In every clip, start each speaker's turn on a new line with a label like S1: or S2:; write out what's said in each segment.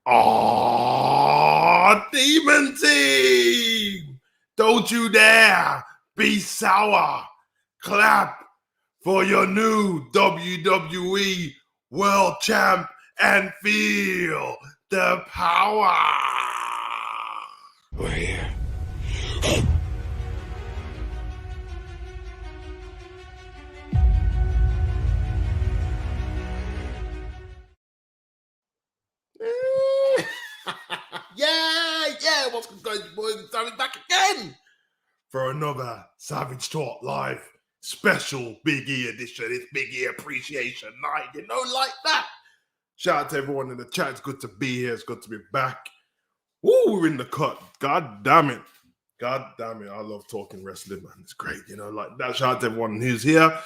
S1: Oh, Demon Team! Don't you dare be sour. Clap for your new WWE World Champ and feel the power.
S2: We're here.
S1: Yeah, what's going on, boys? Savage back again for another Savage Talk Live special Big E edition. It's Big E Appreciation Night, like that. Shout out to everyone in the chat. It's good to be here. It's good to be back. Woo, we're in the cut. God damn it. I love talking wrestling, man. It's great, like that. Shout out to everyone who's here.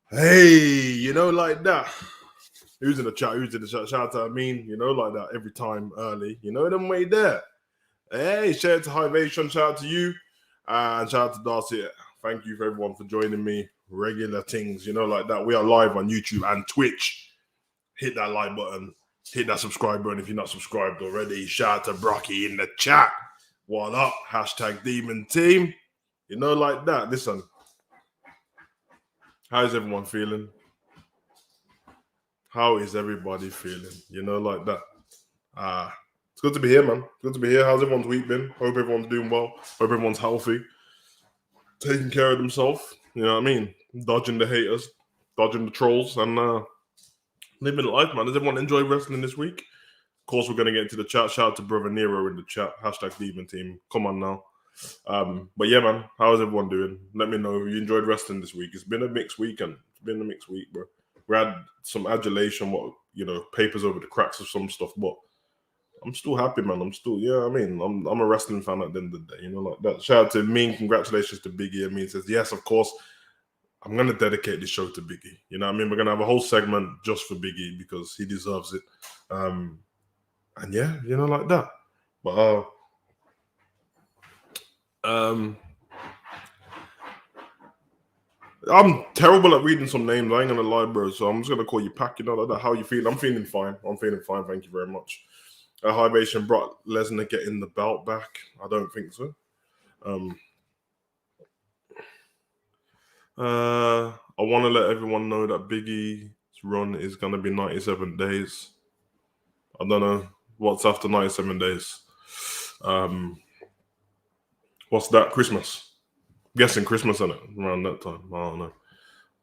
S1: Hey, like that. Who's in the chat? Shout out to Amin, like that every time early. Them way there. Hey, shout out to Hivation. Shout out to you. And shout out to Darcy. Thank you for everyone for joining me. Regular things, like that. We are live on YouTube and Twitch. Hit that like button. Hit that subscribe button if you're not subscribed already. Shout out to Brocky in the chat. What up? Hashtag Demon Team. Like that. Listen. How's everyone feeling? How is everybody feeling? Like that. It's good to be here, man. Good to be here. How's everyone's week been? Hope everyone's doing well. Hope everyone's healthy. Taking care of themselves. You know what I mean? Dodging the haters. Dodging the trolls. And living life, man. Does everyone enjoy wrestling this week? Of course, we're going to get into the chat. Shout out to Brother Nero in the chat. Hashtag Demon Team. Come on now. But yeah, man. How's everyone doing? Let me know if you enjoyed wrestling this week. It's been a mixed weekend. It's been a mixed week, bro. We had some adulation, papers over the cracks of some stuff, but I'm still happy, man. I'm a wrestling fan at the end of the day, like that. Shout out to Mean, congratulations to Biggie. Mean says, yes, of course, I'm going to dedicate this show to Biggie. We're going to have a whole segment just for Biggie because he deserves it. And yeah, like that. But, I'm terrible at reading some names. I ain't gonna lie, bro. So I'm just gonna call you Pac. Like that. How you feeling? I'm feeling fine. Thank you very much. Hibation brought Lesnar getting the belt back. I don't think so. I want to let everyone know that Big E's run is gonna be 97 days. I don't know what's after 97 days. What's that? Christmas. Guessing Christmas in it around that time. I don't know,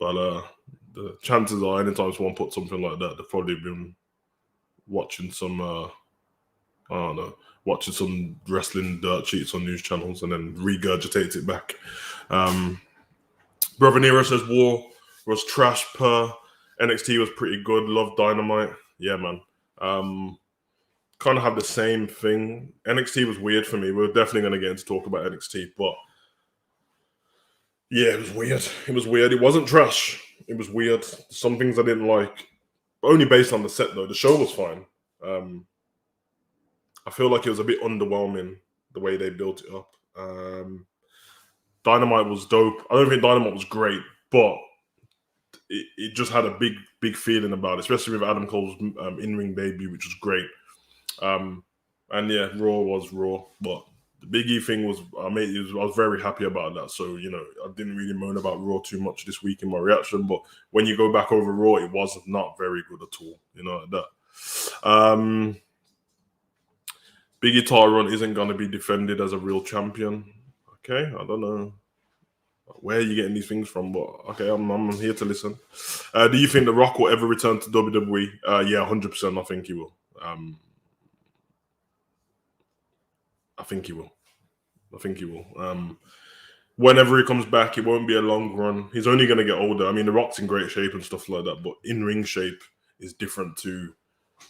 S1: but the chances are anytime someone puts something like that, they've probably been watching some watching some wrestling dirt sheets on news channels and then regurgitate it back. Brother Nero says War was trash per NXT was pretty good. Love Dynamite. Yeah, man. Kind of have the same thing. NXT was weird for me. We're definitely going to get into talk about NXT, but yeah, it was weird. It wasn't trash. It was weird. Some things I didn't like. Only based on the set, though. The show was fine. I feel like it was a bit underwhelming, the way they built it up. Dynamite was dope. I don't think Dynamite was great, but it just had a big feeling about it, especially with Adam Cole's in-ring debut, which was great. And yeah, Raw was Raw, but the Big E thing was, I was very happy about that. So, I didn't really moan about Raw too much this week in my reaction, but when you go back over Raw, it was not very good at all, like that. Big E title run isn't going to be defended as a real champion. Okay, I don't know where you're getting these things from, but okay, I'm here to listen. Do you think The Rock will ever return to WWE? Yeah, 100%. I think he will. I think he will. Whenever he comes back, it won't be a long run. He's only going to get older. I mean, The Rock's in great shape and stuff like that, but in-ring shape is different to,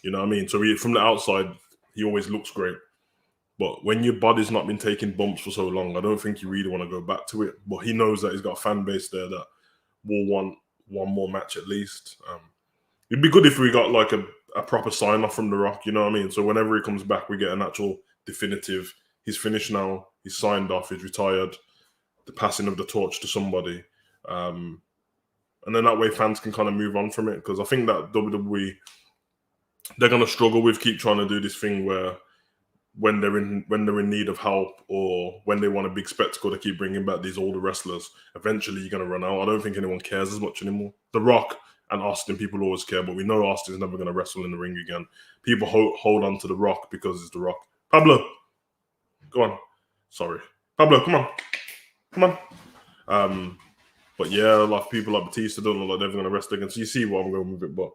S1: So from the outside, he always looks great. But when your body's not been taking bumps for so long, I don't think you really want to go back to it. But he knows that he's got a fan base there that will want one more match at least. It'd be good if we got like a proper sign-off from The Rock, So whenever he comes back, we get an actual definitive, he's finished now, he's signed off, he's retired, the passing of the torch to somebody. And then that way fans can kind of move on from it. Because I think that WWE they're gonna struggle with keep trying to do this thing where when they're in need of help or when they want a big spectacle, they keep bringing back these older wrestlers. Eventually, you're gonna run out. I don't think anyone cares as much anymore. The Rock and Austin, people always care, but we know Austin's never gonna wrestle in the ring again. People hold on to The Rock because it's The Rock. Pablo, go on. Sorry, Pablo, come on, come on. But yeah, like people like Batista don't look like they're gonna wrestle again. So you see where I'm going with it. But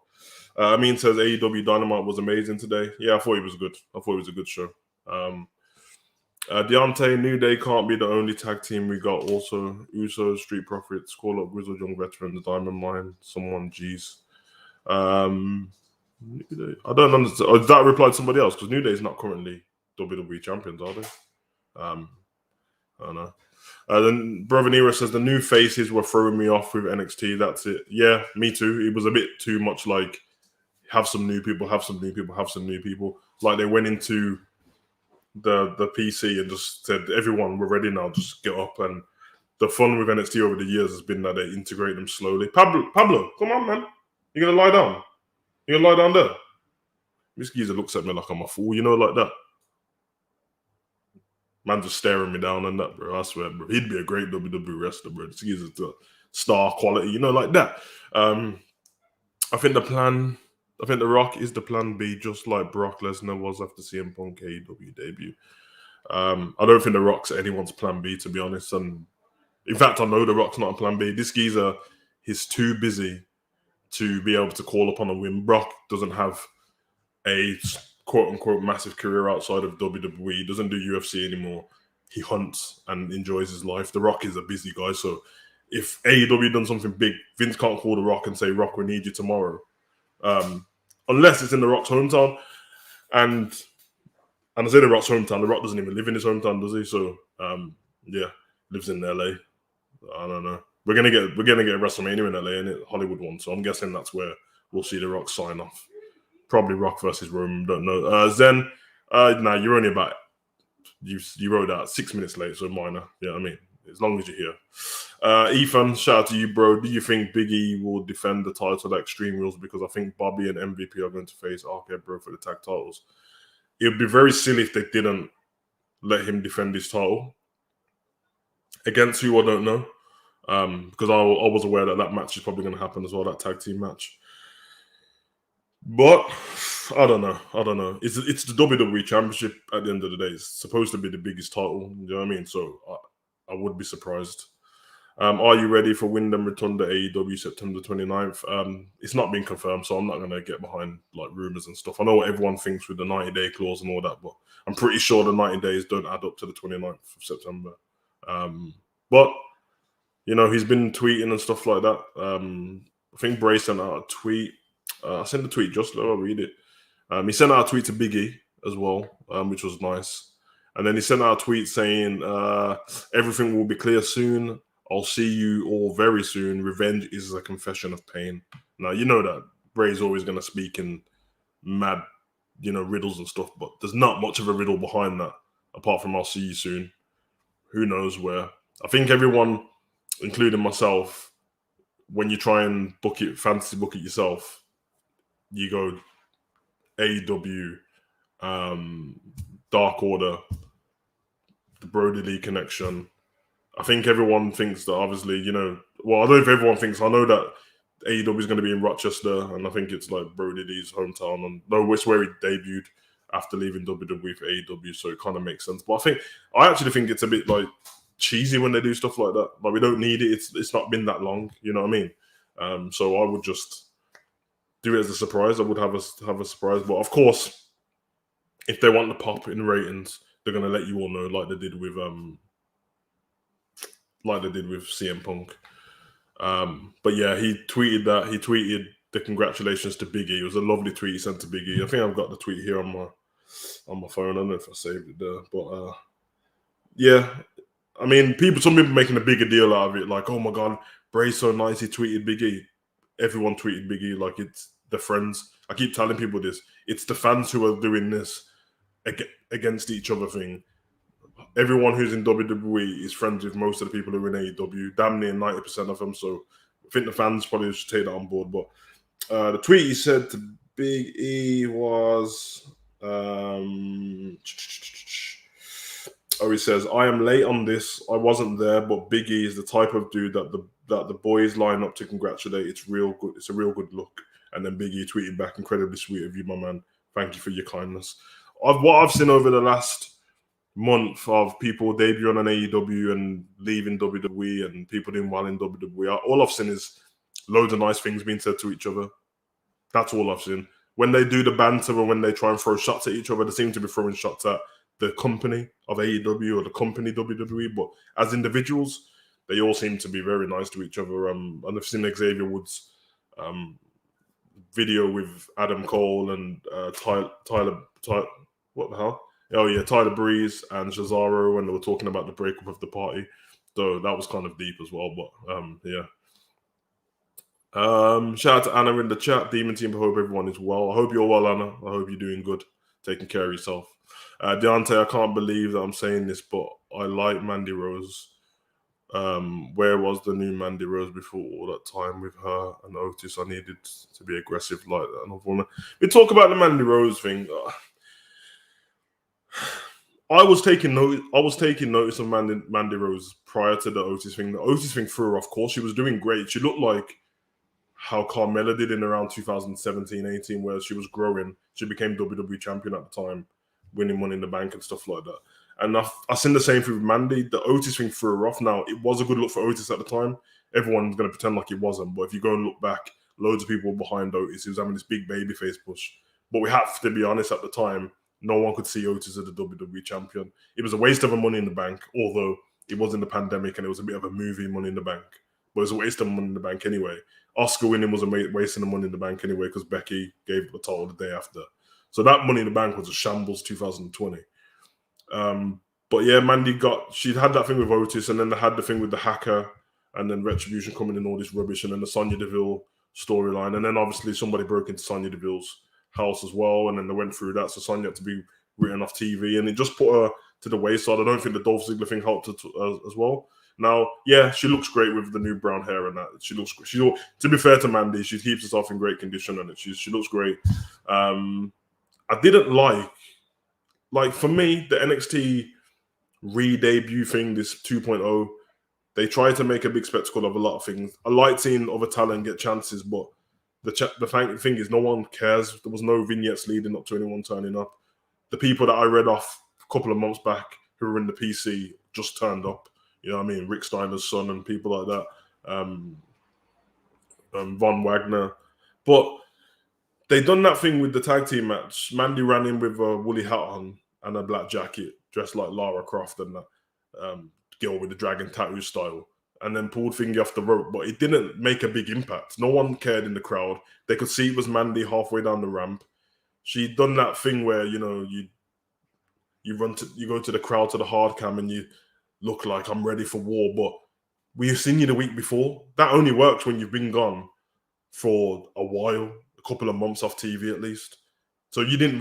S1: Amin says AEW Dynamite was amazing today. Yeah, I thought it was good. I thought it was a good show. Deontay, New Day can't be the only tag team we got. Also, Usos, Street Profits, Call Up, Grizzled Young Veterans, Diamond Mine, someone, G's. New Day. I don't understand. Oh, that replied to somebody else because New Day is not currently WWE champions, are they? I don't know. Then Brother Nero says the new faces were throwing me off with NXT. That's it. Yeah, me too. It was a bit too much like have some new people, have some new people, have some new people. Like they went into the PC and just said, everyone, we're ready now, just get up. And the fun with NXT over the years has been that they integrate them slowly. Pablo, come on, man. You're going to lie down? You're going to lie down there? This geezer looks at me like I'm a fool, like that. Man just staring me down and that, bro. I swear, bro. He'd be a great WWE wrestler, bro. This geezer's the star quality, like that. I think The Rock is the plan B, just like Brock Lesnar was after CM Punk AEW debut. I don't think The Rock's anyone's plan B, to be honest. And in fact, I know The Rock's not a plan B. This geezer is too busy to be able to call upon a win. Brock doesn't have a quote-unquote massive career outside of WWE. He doesn't do UFC anymore. He hunts and enjoys his life. The Rock is a busy guy, so if AEW done something big, Vince can't call The Rock and say, Rock, we need you tomorrow. Unless it's in The Rock's hometown. And I say The Rock's hometown, The Rock doesn't even live in his hometown, does he? So, lives in LA. I don't know. We're gonna get WrestleMania in LA, and it Hollywood one. So I'm guessing that's where we'll see The Rock sign off. Probably Rock versus Roman, don't know. Zen, nah, you're only about, you wrote that 6 minutes late, so minor. Yeah, I mean, as long as you're here. Ethan, shout out to you, bro. Do you think Big E will defend the title at Extreme Rules? Because I think Bobby and MVP are going to face RK Bro for the tag titles. It would be very silly if they didn't let him defend his title. Against who, I don't know. Because I was aware that match is probably going to happen as well, that tag team match. But I don't know. It's the WWE Championship at the end of the day. It's supposed to be the biggest title. You know what I mean? So I would be surprised. Are you ready for Wyndham return to AEW September 29th? It's not been confirmed, so I'm not going to get behind like rumors and stuff. I know what everyone thinks with the 90-day clause and all that, but I'm pretty sure the 90 days don't add up to the 29th of September. But he's been tweeting and stuff like that. I think Bray sent out a tweet. I sent the tweet just let me read it. He sent out a tweet to Big E as well, which was nice. And then he sent out a tweet saying, everything will be clear soon. I'll see you all very soon. Revenge is a confession of pain. Now, you know that Bray's always going to speak in mad, riddles and stuff, but there's not much of a riddle behind that, apart from I'll see you soon. Who knows where. I think everyone, including myself, when you try and fantasy book it yourself, you go AEW, Dark Order, the Brody Lee connection. I think everyone thinks that obviously, I don't know if everyone thinks, I know that AEW is going to be in Rochester, and I think it's like Brody Lee's hometown, and no, it's where he debuted after leaving WWE for AEW, so it kind of makes sense. But I actually think it's a bit like cheesy when they do stuff like that. Like, we don't need it. It's not been that long, you know what I mean? So I would just do it as a surprise. I would have a surprise, but of course, if they want the pop in ratings, they're gonna let you all know, like they did with CM Punk. But yeah, he tweeted that. He tweeted the congratulations to Big E. It was a lovely tweet he sent to Big E. I think I've got the tweet here on my phone. I don't know if I saved it there, but yeah. I mean, some people making a bigger deal out of it, like, oh my god, Bray's so nice. He tweeted Big E. Everyone tweeted Big E like it's the friends. I keep telling people this. It's the fans who are doing this against each other thing. Everyone who's in WWE is friends with most of the people who are in AEW, damn near 90% of them. So I think the fans probably should take that on board. But the tweet he said to Big E was. He says, I am late on this. I wasn't there, but Big E is the type of dude that the boys line up to congratulate. It's real good. It's a real good look. And then Big E tweeted back, incredibly sweet of you, my man. Thank you for your kindness. What I've seen over the last month of people debuting on AEW and leaving WWE and people doing well in WWE, all I've seen is loads of nice things being said to each other. That's all I've seen. When they do the banter or when they try and throw shots at each other, they seem to be throwing shots at the company of AEW or the company WWE. But as individuals, they all seem to be very nice to each other. And I've seen Xavier Woods' video with Adam Cole and Tyler, what the hell? Oh yeah, Tyler Breeze and Cesaro when they were talking about the breakup of the party. So that was kind of deep as well. But yeah. Shout out to Anna in the chat. Demon Team, I hope everyone is well. I hope you're well, Anna. I hope you're doing good, taking care of yourself. Deontay, I can't believe that I'm saying this, but I like Mandy Rose. Where was the new Mandy Rose before all that time with her and Otis? I needed to be aggressive like that. Another woman. We talk about the Mandy Rose thing. I was taking notice of Mandy Rose prior to the Otis thing. The Otis thing threw her off course. She was doing great. She looked like how Carmella did in around 2017-18, where she was growing. She became WWE champion at the time, winning Money in the Bank and stuff like that. And I've seen the same thing with Mandy. The Otis thing threw her off. Now, it was a good look for Otis at the time. Everyone's going to pretend like it wasn't. But if you go and look back, loads of people were behind Otis. He was having this big babyface push. But we have to be honest, at the time, no one could see Otis as the WWE champion. It was a waste of a Money in the Bank, although it was in the pandemic and it was a bit of a movie Money in the Bank. But it was a waste of Money in the Bank anyway. Oscar winning was a wasting of Money in the Bank anyway because Becky gave the title the day after. So that Money in the Bank was a shambles 2020. But yeah, Mandy she'd had that thing with Otis, and then they had the thing with the hacker, and then Retribution coming in all this rubbish, and then the Sonya Deville storyline, and then obviously somebody broke into Sonya Deville's house as well, and then they went through that, so Sonya had to be written off TV, and it just put her to the wayside. I don't think the Dolph Ziggler thing helped her as well. Now, yeah, she looks great with the new brown hair and that. She looks. To be fair to Mandy, she keeps herself in great condition and she looks great. I didn't like for me the NXT re-debut thing, this 2.0. They tried to make a big spectacle of a lot of things. I like seeing other talent get chances, but the thing is, no one cares. There was no vignettes leading up to anyone turning up. The people that I read off a couple of months back who were in the PC just turned up. You know what I mean? Rick Steiner's son and people like that. Von Wagner. But they done that thing with the tag team match. Mandy ran in with a woolly hat on and a black jacket, dressed like Lara Croft and that girl with the dragon tattoo style, and then pulled Thingy off the rope. But it didn't make a big impact. No one cared in the crowd. They could see it was Mandy halfway down the ramp. She'd done that thing where, you know, you go to the crowd, to the hard cam, and you look like I'm ready for war. But we've seen you the week before. That only works when you've been gone for a while, a couple of months off TV at least. So you didn't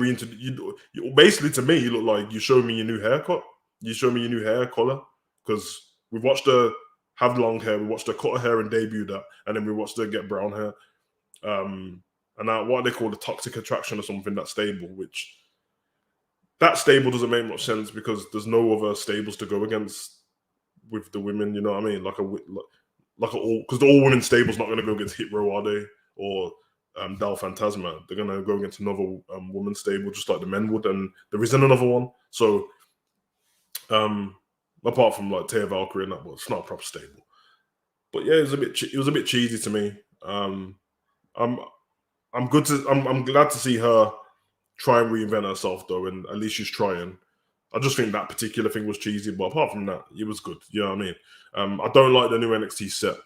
S1: basically, to me, you look like you showed me your new haircut. You showed me your new hair color, because we watched her have long hair, we watched her cut her hair and debut that, and then we watched her get brown hair. And now what they call the toxic attraction or something, that stable, which that stable doesn't make much sense because there's no other stables to go against with the women. You know what I mean? Because the all women stable's not going to go against Hit Row, are they? Or Dal Fantasma. They're going to go against another woman stable, just like the men would, and there isn't another one. So, apart from like Taya Valkyrie and that, but it's not a proper stable. But yeah, it was a bit cheesy to me. I'm glad to see her try and reinvent herself though, and at least she's trying. I just think that particular thing was cheesy, but apart from that, it was good. You know what I mean? I don't like the new NXT set.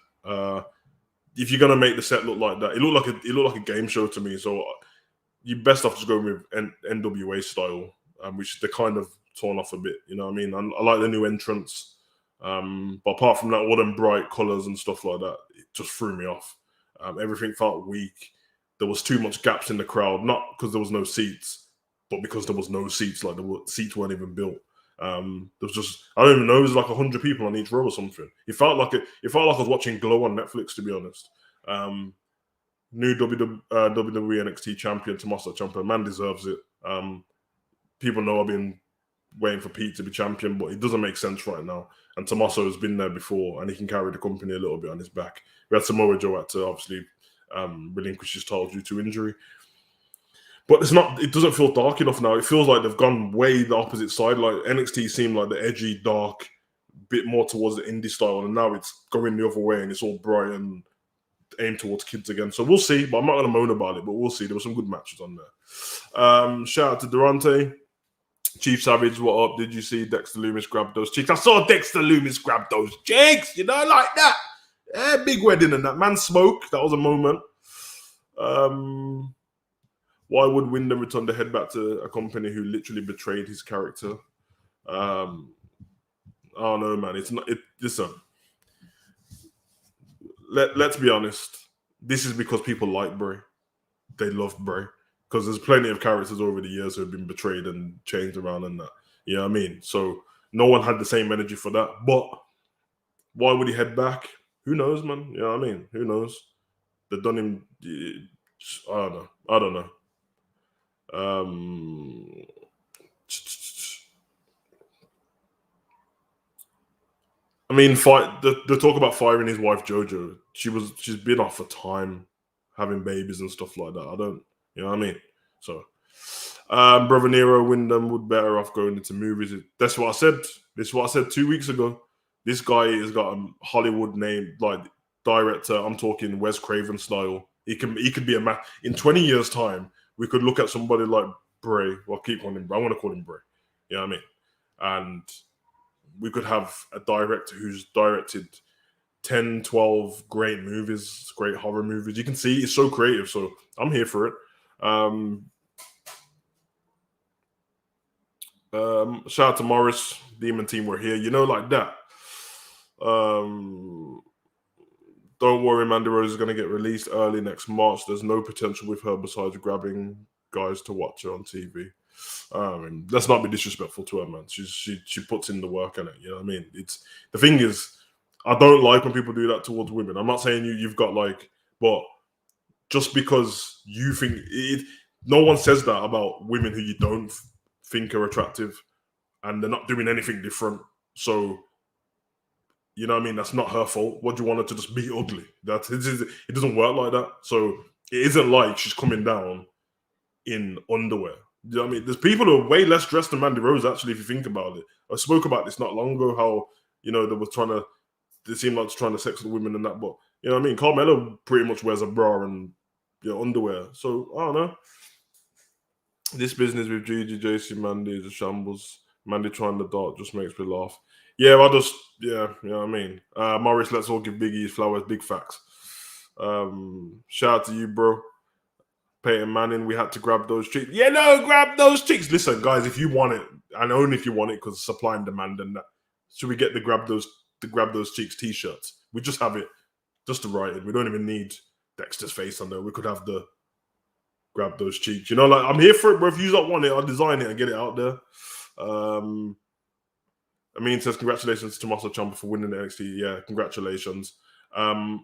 S1: If you're gonna make the set look like that, it looked like a game show to me. So you best off just going with NWA style, which they're kind of torn off a bit. You know what I mean? I like the new entrance, but apart from that, all them bright colors and stuff like that, it just threw me off. Everything felt weak. There was too much gaps in the crowd, not because there was no seats, but because there was no seats. Like the seats weren't even built. There was just, I don't even know, it was like 100 people on each row or something. It felt like I was watching Glow on Netflix, to be honest. new WWE NXT champion, Tommaso Ciampa. Man deserves it. People know I've been waiting for Pete to be champion, but it doesn't make sense right now. And Tommaso has been there before, and he can carry the company a little bit on his back. We had Samoa Joe had to obviously relinquish his title due to injury. But it's not. It doesn't feel dark enough now. It feels like they've gone way the opposite side. Like NXT seemed like the edgy, dark, bit more towards the indie style, and now it's going the other way, and it's all bright and aimed towards kids again. So we'll see. But I'm not going to moan about it. But we'll see. There were some good matches on there. Shout out to Durante. Chief Savage, what up? Did you see Dexter Lumis grab those cheeks? I saw Dexter Lumis grab those cheeks. You know, like that. Yeah, big wedding and that. Man smoke. That was a moment. Why would Wyndham return the head back to a company who literally betrayed his character? I don't know, man. It's not. Listen. Let's be honest. This is because people like Bray. They love Bray. Because there's plenty of characters over the years who have been betrayed and changed around and that. You know what I mean? So no one had the same energy for that. But why would he head back? Who knows, man? You know what I mean? Who knows? They've done him. I don't know. I mean, the talk about firing his wife Jojo. She's been off for time, having babies and stuff like that. You know what I mean? So, Brother Nero Wyndham would better off going into movies. That's what I said. This is what I said 2 weeks ago. This guy has got a Hollywood name, like director. I'm talking Wes Craven style. He could be a man. In 20 years' time, we could look at somebody like Bray. Well, keep calling him Bray. I want to call him Bray. You know what I mean? And we could have a director who's directed 10, 12 great movies, great horror movies. You can see it's so creative. So I'm here for it. Shout out to Morris, Demon Team, we're here. You know, like that. Don't worry, Mandy Rose is going to get released early next March. There's no potential with her besides grabbing guys to watch her on TV. Let's not be disrespectful to her, man. She puts in the work in it. You know what I mean? It's the thing is, I don't like when people do that towards women. I'm not saying you've got like, but just because you think it, no one says that about women who you don't think are attractive, and they're not doing anything different. So, you know what I mean? That's not her fault. What do you want her to just be ugly? It doesn't work like that. So it isn't like she's coming down in underwear. You know what I mean? There's people who are way less dressed than Mandy Rose, actually, if you think about it. I spoke about this not long ago, how, you know, they seemed like trying to sex the women and that, but, you know what I mean? Carmelo pretty much wears a bra and, you know, underwear. So, I don't know. This business with Gigi, JC, Mandy is a shambles. Mandy trying the dart just makes me laugh. Yeah, you know what I mean? Morris, let's all give Biggie his flowers. Big facts. Shout out to you, bro. Peyton Manning, we had to grab those cheeks. Yeah, no, grab those cheeks. Listen, guys, if you want it, and only if you want it, because supply and demand and that, should we get the grab those cheeks t-shirts? We just have it just to write it. We don't even need Dexter's face on there. We could have the grab those cheeks. You know, like, I'm here for it, bro. If you don't want it, I'll design it and get it out there. Amin says, congratulations to Tommaso Ciampa for winning the NXT. Yeah, congratulations. The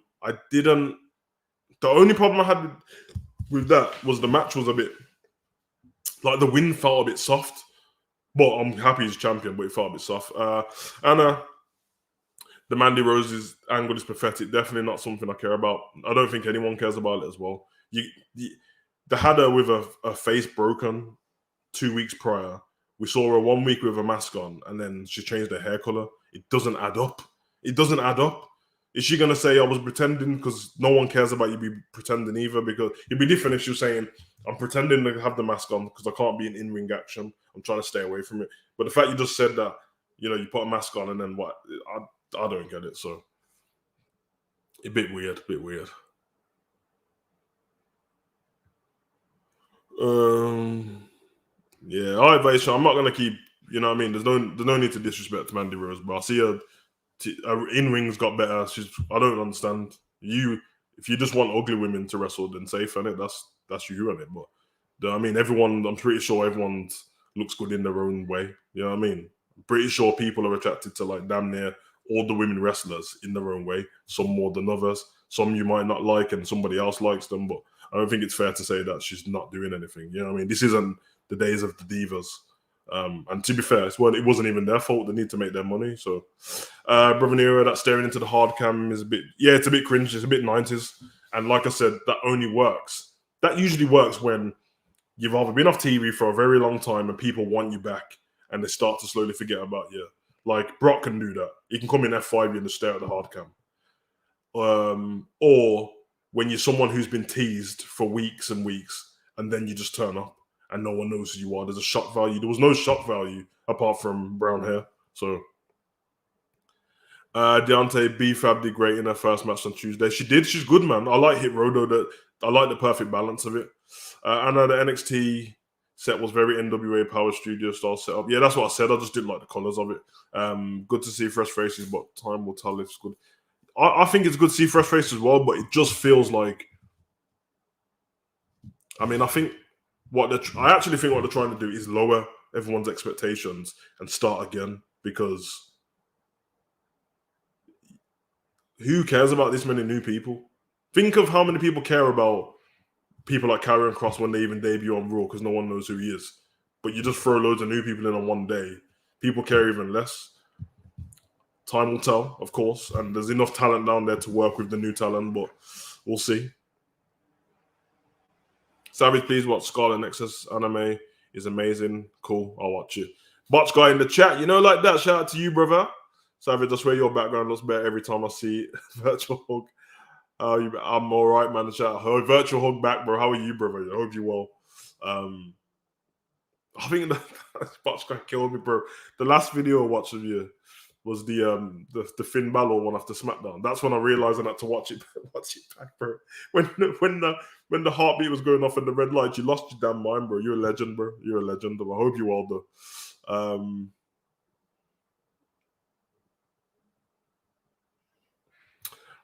S1: only problem I had with that was the match was a bit, like, the win felt a bit soft. But I'm happy he's champion, but it felt a bit soft. Anna, the Mandy Rose's angle is pathetic. Definitely not something I care about. I don't think anyone cares about it as well. They had her with a face broken 2 weeks prior. We saw her 1 week with a mask on, and then she changed her hair color. It doesn't add up. It doesn't add up. Is she going to say I was pretending? Because no one cares about you be pretending either. Because it'd be different if she was saying, I'm pretending to have the mask on because I can't be in in-ring action. I'm trying to stay away from it. But the fact you just said that, you know, you put a mask on and then what? I don't get it. So, a bit weird. Yeah, all right, Vaisha, I'm not going to keep, you know what I mean? There's no need to disrespect Mandy Rose, but I see her in-ring's got better. I don't understand. If you just want ugly women to wrestle, then safe, innit? That's you, innit? But, I mean, I'm pretty sure everyone looks good in their own way. You know what I mean? I'm pretty sure people are attracted to, like, damn near all the women wrestlers in their own way, some more than others. some you might not like and somebody else likes them, but I don't think it's fair to say that she's not doing anything. You know what I mean? This isn't the days of the divas. And to be fair, it wasn't even their fault. They need to make their money. So, Brother Nero, that staring into the hard cam is it's a bit cringe. It's a bit 90s. And like I said, that only works. That usually works when you've either been off TV for a very long time and people want you back and they start to slowly forget about you. Like Brock can do that. He can come in F5 and just stare at the hard cam. Or when you're someone who's been teased for weeks and weeks and then you just turn up and no one knows who you are. There's a shock value. There was no shock value apart from brown hair. So Deontay B-Fab did great in her first match on Tuesday. She did. She's good, man. I like Hit Road, though. I like the perfect balance of it. I know the NXT set was very NWA Power Studio style setup. Yeah, that's what I said. I just didn't like the colours of it. Good to see fresh faces, but time will tell if it's good. I think it's good to see fresh faces as well, but it just feels like... I actually think what they're trying to do is lower everyone's expectations and start again, because who cares about this many new people? Think of how many people care about people like Karrion Kross when they even debut on Raw because no one knows who he is. But you just throw loads of new people in on one day. People care even less. Time will tell, of course. And there's enough talent down there to work with the new talent, but we'll see. Savage, please watch Scarlet Nexus anime. Is amazing. Cool, I'll watch it. Botch guy in the chat, like that. Shout out to you, brother. Savage, I swear your background looks better every time I see it. Virtual hug. I'm all right, man. Virtual hug back, bro. How are you, brother? I hope you're well. I think that Botch guy killed me, bro. The last video I watched of you was the Finn Balor one after SmackDown. That's when I realized I had to watch it back, bro. When the heartbeat was going off in the red light, you lost your damn mind, bro. You're a legend, bro. You're a legend. I hope you all do.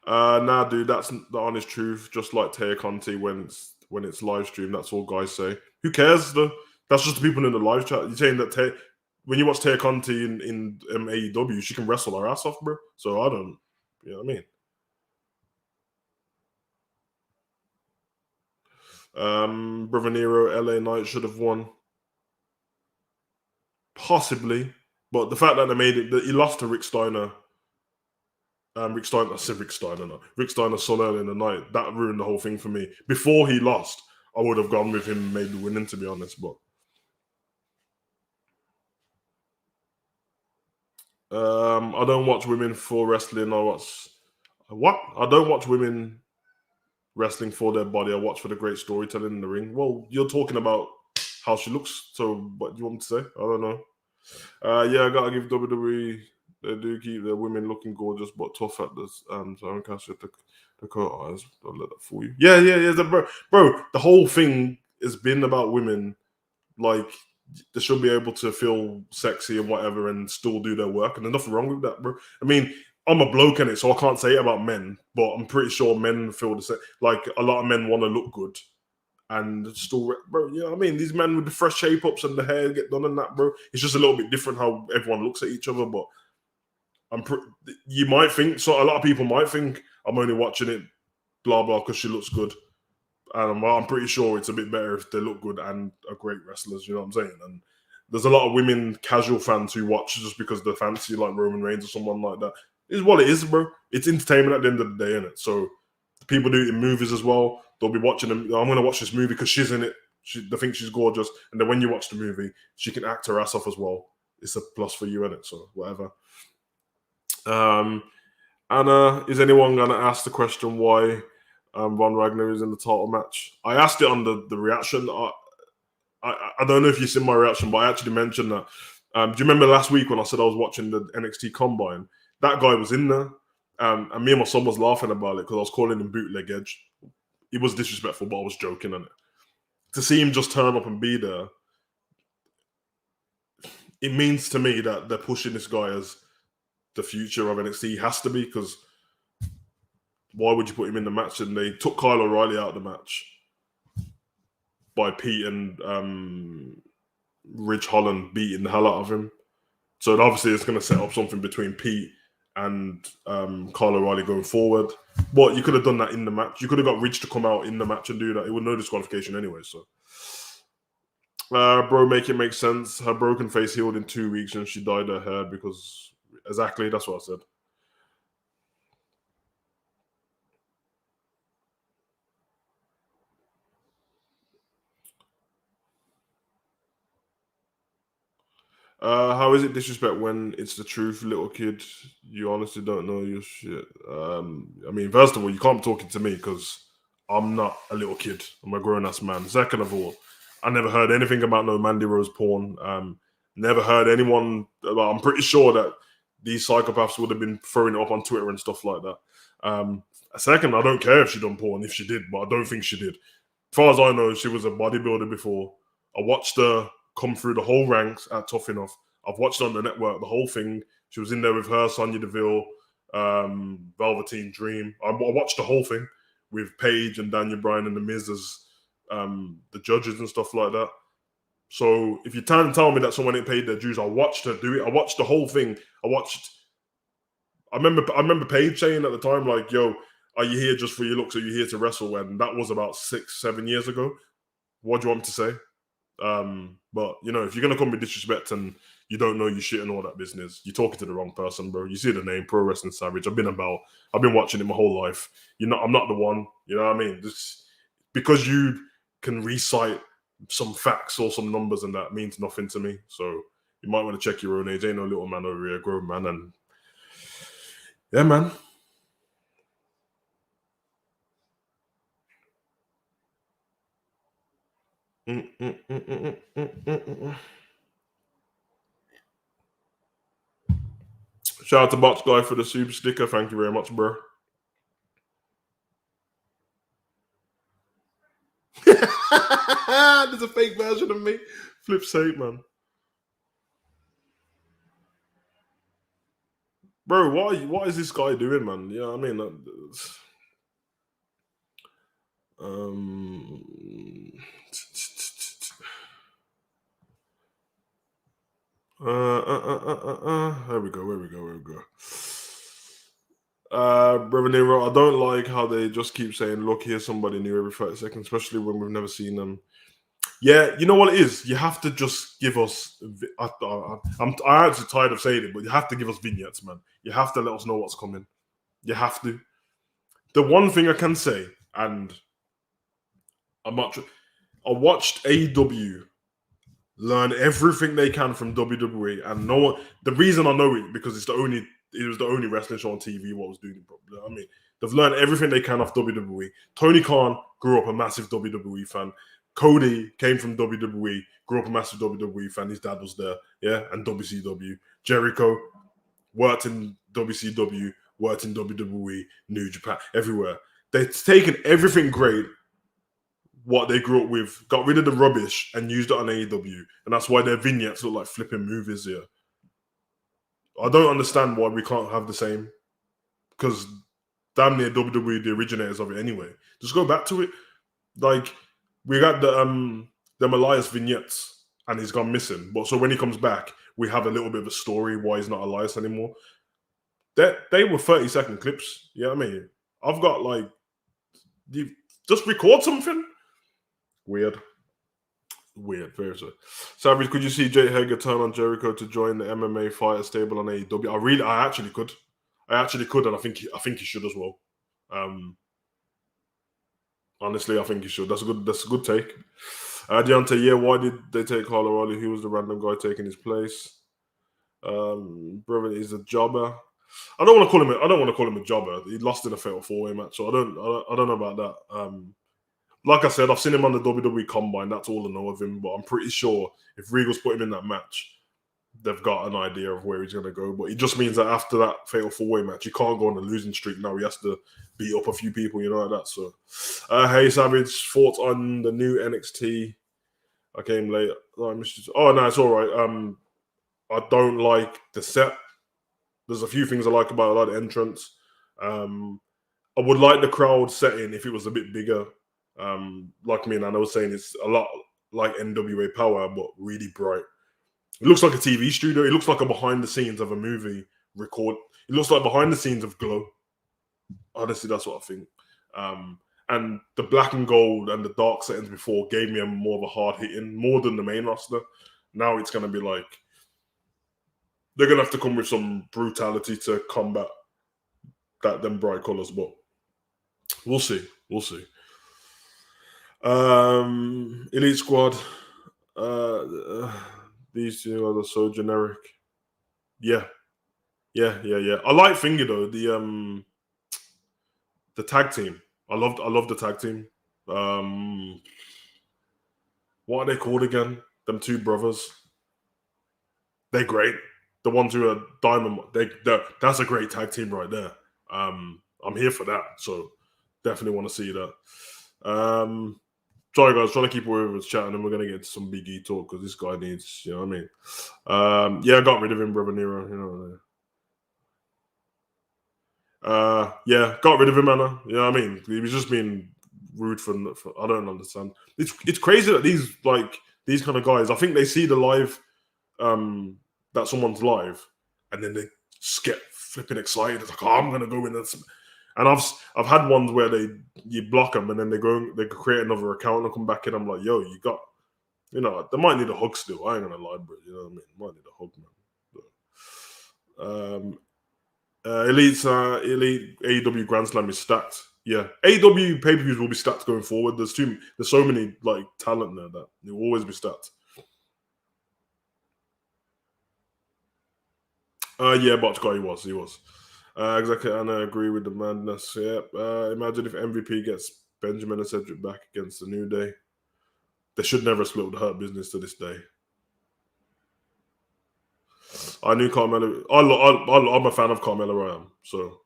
S1: Nah, dude, that's the honest truth. Just like Taya Conti when it's live stream, that's all guys say. Who cares though? That's just the people in the live chat. You're saying that when you watch Taya Conti in AEW, she can wrestle her ass off, bro. So I don't, you know what I mean? Brother Nero, LA Knight should have won. Possibly. But the fact that they made it, that he lost to Rick Steiner. Rick Steiner's son early in the night, that ruined the whole thing for me. Before he lost, I would have gone with him maybe winning, to be honest. But I don't watch women for wrestling. I don't watch women wrestling for their body. I watch for the great storytelling in the ring. Well, you're talking about how she looks. So what do you want me to say? I don't know. Yeah, I gotta give WWE. They do keep their women looking gorgeous but tough at this. So I can't say the coat eyes. Don't let that fool you. Yeah. Bro, the whole thing has been about women. Like, they should be able to feel sexy and whatever and still do their work. And there's nothing wrong with that, bro. I mean, I'm a bloke in it, so I can't say it about men. But I'm pretty sure men feel the same. Like, a lot of men want to look good. And still, bro, you know what I mean? These men with the fresh shape-ups and the hair get done and that, bro. It's just a little bit different how everyone looks at each other, but you might think, so a lot of people might think I'm only watching it blah blah because she looks good, and I'm pretty sure it's a bit better if they look good and are great wrestlers. You know what I'm saying? And there's a lot of women casual fans who watch just because they fancy like Roman Reigns or someone like that. It's what it is, bro. It's entertainment at the end of the day, isn't it? So people do it in movies as well. They'll be watching them. I'm going to watch this movie because she's in it. They think she's gorgeous, and then when you watch the movie, she can act her ass off as well. It's a plus for you, isn't it? So whatever. Anna, is anyone going to ask the question why Von Wagner is in the title match? I asked it on the reaction. I don't know if you've seen my reaction, but I actually mentioned that. Do you remember last week when I said I was watching the NXT Combine? That guy was in there, and me and my son was laughing about it because I was calling him Bootleg Edge. He was disrespectful, but I was joking on it. To see him just turn up and be there, it means to me that they're pushing this guy as the future of NXT. He has to be, because why would you put him in the match? And they took Kyle O'Reilly out of the match by Pete and Ridge Holland beating the hell out of him. So obviously it's going to set up something between Pete and Kyle O'Reilly going forward. But you could have done that in the match. You could have got Rich to come out in the match and do that. It would no disqualification anyway. So, bro, make it make sense. Her broken face healed in 2 weeks and she dyed her hair because exactly that's what I said. How is it disrespect when it's the truth, little kid? You honestly don't know your shit. I mean, first of all, you can't be talking to me because I'm not a little kid. I'm a grown ass man. Second of all, I never heard anything about no Mandy Rose porn. Never heard anyone. I'm pretty sure that these psychopaths would have been throwing it up on Twitter and stuff like that. Second, I don't care if she done porn, if she did, but I don't think she did. As far as I know, she was a bodybuilder before. I watched her come through the whole ranks at Tough Enough. I've watched on the network the whole thing. She was in there with her, Sonya Deville, Velveteen Dream. I watched the whole thing with Paige and Daniel Bryan and The Miz as the judges and stuff like that. So if you tell me that someone ain't paid their dues, I watched her do it. I watched the whole thing. I remember Paige saying at the time, like, yo, are you here just for your looks? Or are you here to wrestle? And that was about 6-7 years ago. What do you want me to say? But you know, if you're gonna come with disrespect and you don't know your shit and all that business, you're talking to the wrong person, bro. You see the name Pro Wrestling Savage. I've been watching it my whole life. I'm not the one. You know what I mean? Just because you can recite some facts or some numbers and that means nothing to me. So you might want to check your own age. Ain't no little man over here, grown man, and yeah, man. Shout out to Box Guy for the super sticker. Thank you very much, bro. There's a fake version of me. Flip's hate, man. Bro, what is this guy doing, man? Yeah, I mean, There we go. Brother Nero, I don't like how they just keep saying, look, here's somebody new every 30 seconds, especially when we've never seen them. Yeah, you know what it is? You have to just give us. I'm actually tired of saying it, but you have to give us vignettes, man. You have to let us know what's coming. You have to. The one thing I can say, and I watched AEW learn everything they can from WWE, and no one. The reason I know it because it was the only wrestling show on TV what was doing it properly. I mean, they've learned everything they can off WWE. Tony Khan grew up a massive WWE fan. Cody came from WWE, grew up a massive WWE fan. His dad was there, yeah, and WCW. Jericho worked in WCW, worked in WWE, New Japan, everywhere. They've taken everything great, what they grew up with, got rid of the rubbish, and used it on AEW. And that's why their vignettes look like flipping movies here. I don't understand why we can't have the same. Because damn near WWE, the originators of it anyway. Just go back to it. Like, we got them Elias vignettes, and he's gone missing. But so when he comes back, we have a little bit of a story why he's not Elias anymore. They were 30-second clips. You know what I mean? I've got like, you just record something. Weird, very so. Savage, could you see Jake Hager turn on Jericho to join the MMA fighter stable on AEW? I actually could, and I think he should as well. Honestly, I think he should. That's a good take. Deontay, yeah, why did they take Kyle O'Reilly? He was the random guy taking his place. Brother is a jobber. I don't want to call him a jobber. He lost in a fatal 4-way match, so I don't know about that. Like I said, I've seen him on the WWE Combine. That's all I know of him. But I'm pretty sure if Regal's put him in that match, they've got an idea of where he's going to go. But it just means that after that fatal 4-way match, he can't go on a losing streak now. He has to beat up a few people, you know, like that. So, hey, Savage, thoughts on the new NXT? I came late. Oh, no, it's all right. I don't like the set. There's a few things I like about it, like the entrance. I would like the crowd setting if it was a bit bigger. Like me and Anna was saying, it's a lot like NWA Power, but really bright. It looks like a TV studio. It looks like a behind the scenes of a movie record. It looks like behind the scenes of Glow. Honestly, that's what I think. And the black and gold and the dark settings before gave me a more of a hard hitting, more than the main roster. Now it's going to be like they're going to have to come with some brutality to combat them bright colors, but we'll see. We'll see. Elite Squad. These two are so generic. Yeah. I like Finger though. The tag team. I love the tag team. What are they called again? Them two brothers. They're great. The ones who are Diamond. That's a great tag team right there. I'm here for that. So definitely want to see that. Sorry guys, trying to keep away with his chat, and then we're gonna get into some Big E talk because this guy needs, you know what I mean. Yeah, I got rid of him, Brother Nero. You know. Yeah, got rid of him, Anna. You know what I mean? He was just being rude for I don't understand. It's crazy that these kind of guys, I think they see the live that someone's live, and then they just get flipping excited. It's like, oh, I'm gonna go in and I've had ones where you block them and then they create another account and come back in. I'm like, yo, they might need a hug still. I ain't gonna lie, bro. You know what I mean? Might need a hug, man. Elite AEW Grand Slam is stacked. Yeah, AEW pay-per-views will be stacked going forward. There's so many talent there that it will always be stacked. Yeah, Botch guy, he was. Exactly, and I agree with the madness. Yep. Imagine if MVP gets Benjamin and Cedric back against the New Day. They should never split with the Hurt Business to this day. I knew Carmelo. I'm a fan of Carmelo. I am. So,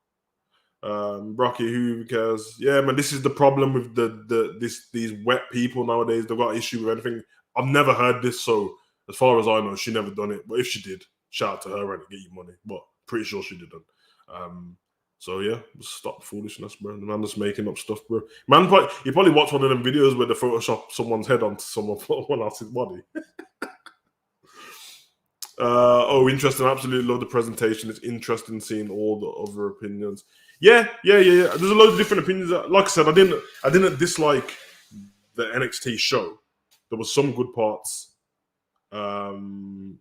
S1: Rocky, who cares? Yeah, man. This is the problem with these wet people nowadays. They've got issue with anything. I've never heard this. So, as far as I know, she never done it. But if she did, shout out to her and get you money. But pretty sure she didn't. So yeah, stop the foolishness, bro. The man just making up stuff, bro. Man, you probably watch one of them videos where they Photoshop someone's head onto someone else's body. Interesting. Absolutely love the presentation. It's interesting seeing all the other opinions. Yeah. There's a load of different opinions. Like I said, I didn't dislike the NXT show. There was some good parts, and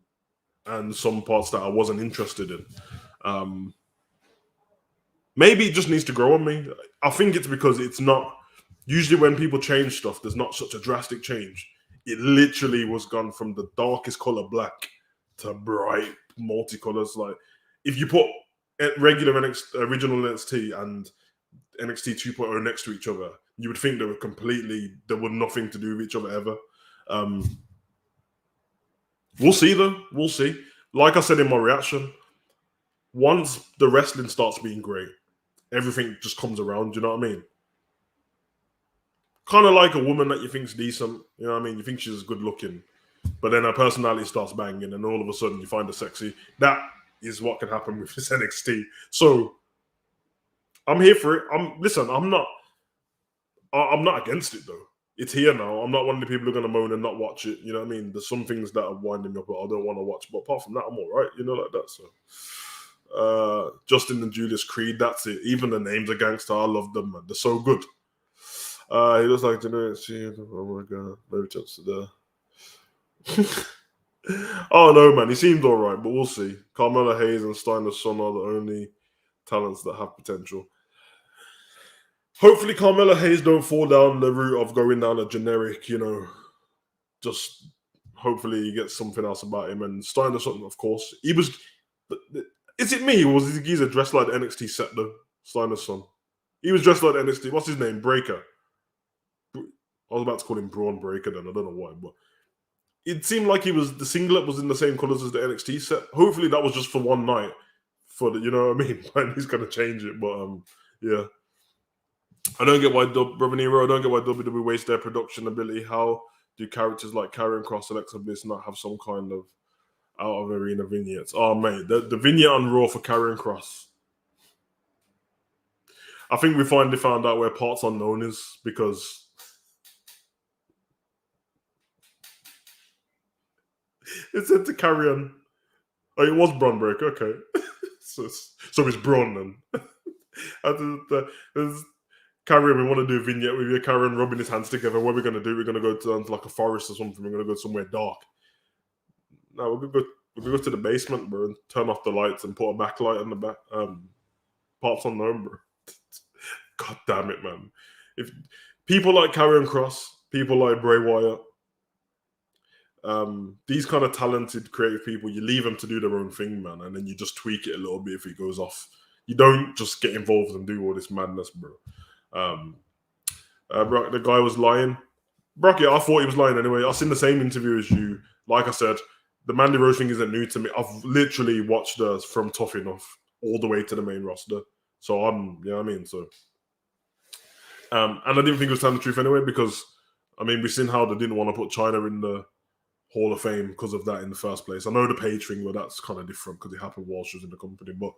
S1: some parts that I wasn't interested in. Maybe it just needs to grow on me. I think it's because it's not... Usually when people change stuff, there's not such a drastic change. It literally was gone from the darkest color black to bright multicolors. Like, if you put regular original NXT and NXT 2.0 next to each other, you would think they were nothing to do with each other ever. We'll see though. We'll see. Like I said in my reaction, once the wrestling starts being great, everything just comes around, you know what I mean? Kind of like a woman that you think's decent, you know what I mean? You think she's good looking, but then her personality starts banging, and all of a sudden you find her sexy. That is what can happen with this NXT. So I'm here for it. I'm not against it though. It's here now. I'm not one of the people who are going to moan and not watch it. You know what I mean? There's some things that are winding me up that I don't want to watch, but apart from that, I'm all right. You know, like that. So. Justin and Julius Creed, that's it. Even the names are gangster. I love them, man. They're so good. He looks like oh my god, no chance to Oh no, man, he seemed all right, but we'll see. Carmelo Hayes and Steiner's son are the only talents that have potential. Hopefully, Carmelo Hayes don't fall down the route of going down a generic, just hopefully he gets something else about him. And Steiner's son, of course, he was. Is it me? Or was the geezer dressed like the NXT set though? Steiner's son. He was dressed like the NXT. What's his name? Breaker. I was about to call him Braun Breaker then. I don't know why, but it seemed like the singlet was in the same colours as the NXT set. Hopefully that was just for one night. You know what I mean? And he's gonna change it, but yeah. I don't get why Brother Nero. I don't get why WWE waste their production ability. How do characters like Karrion Kross, Alexa Bliss not have some kind of out of arena vignettes? Oh mate, the vignette on Raw for Karrion Kross. I think we finally found out where Parts Unknown is, because it said to Karrion. Oh, it was Braun Breaker. Okay. so it's Braun then. There's Carrion, we want to do a vignette with you. Carrion rubbing his hands together. What we're going to do, we're going to go to like a forest or something. We're going to go somewhere dark. No, we're going to go to the basement, bro, and turn off the lights and put a backlight on the back. Parts unknown, bro. God damn it, man. If people like Karrion Kross, people like Bray Wyatt, these kind of talented, creative people, you leave them to do their own thing, man, and then you just tweak it a little bit if it goes off. You don't just get involved and do all this madness, bro. Brock, the guy was lying. Brock, yeah, I thought he was lying anyway. I've seen the same interview as you. Like I said, the Mandy Rose thing isn't new to me. I've literally watched her from Tough Enough all the way to the main roster. So and I didn't think it was telling the truth anyway, because I mean, we've seen how they didn't want to put China in the Hall of Fame because of that in the first place. I know the page thing, but that's kind of different because it happened while she was in the company. But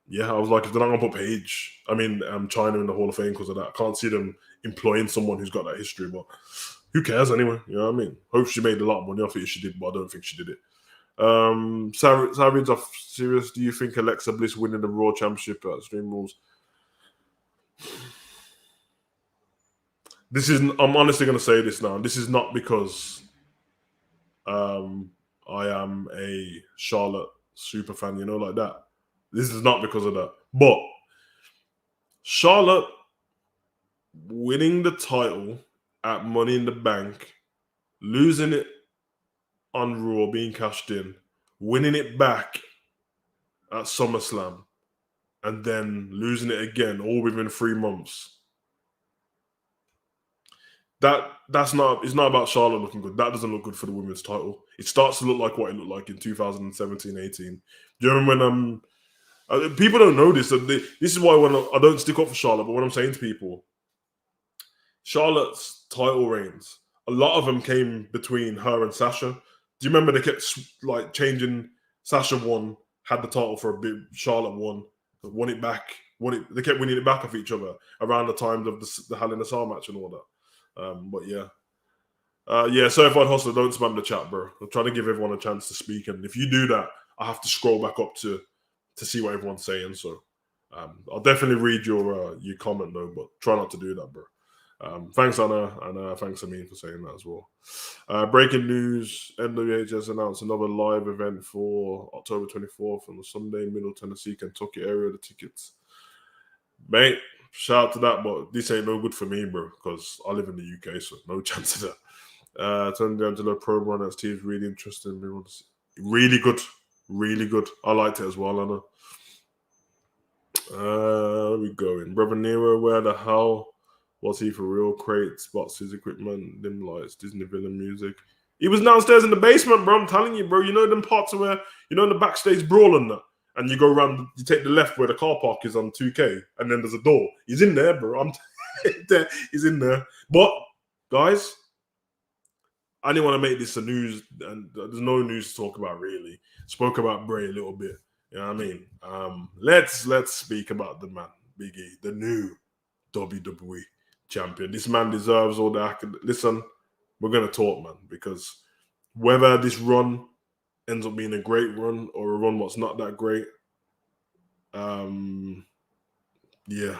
S1: yeah, I was like, if they're not going to put China in the Hall of Fame because of that, I can't see them employing someone who's got that history. But who cares anyway? You know what I mean? Hope she made a lot of money off it if she did, but I don't think she did it. Savage, I'm serious. Do you think Alexa Bliss winning the Raw Championship at Extreme Rules? I'm honestly going to say this now. This is not because I am a Charlotte super fan, like that. This is not because of that. But Charlotte winning the title at Money in the Bank, losing it on Raw, being cashed in, winning it back at SummerSlam, and then losing it again, all within 3 months. It's not about Charlotte looking good. That doesn't look good for the women's title. It starts to look like what it looked like in 2017-18. Do you remember when people don't know this? This is why when I don't stick up for Charlotte, but when I'm saying to people, Charlotte's title reigns, a lot of them came between her and Sasha. Do you remember they kept like changing? Sasha won, had the title for a bit. Charlotte won it back. They kept winning it back off each other around the time of the Hell in a Cell match and all that. But yeah, Certified Hustler, don't spam the chat, bro. I'm trying to give everyone a chance to speak, and if you do that, I have to scroll back up to see what everyone's saying. So I'll definitely read your comment though, but try not to do that, bro. Thanks, Anna, and thanks, Amin, for saying that as well. Breaking news: NWH announced another live event for October 24th on the Sunday, Middle Tennessee, Kentucky area. The tickets, mate. Shout out to that, but this ain't no good for me, bro, because I live in the UK, so no chance of that. Tony D'Angelo promo on NXT is really interesting. Really good. Really good. I liked it as well, Anna. Where we going? Brother Nero, where the hell was he for real? Crates, boxes, equipment, dim lights, Disney villain music. He was downstairs in the basement, bro. I'm telling you, bro. You know them parts where, in the backstage brawl and that? And you go around, you take the left where the car park is on 2K, and then there's a door. He's in there, bro. He's in there. But, guys, I didn't want to make this a news, and there's no news to talk about, really. Spoke about Bray a little bit. You know what I mean? Let's speak about the man, Big E, the new WWE champion. This man deserves all the accolades. Listen, we're going to talk, man, because whether this run ends up being a great run or a run what's not that great, yeah,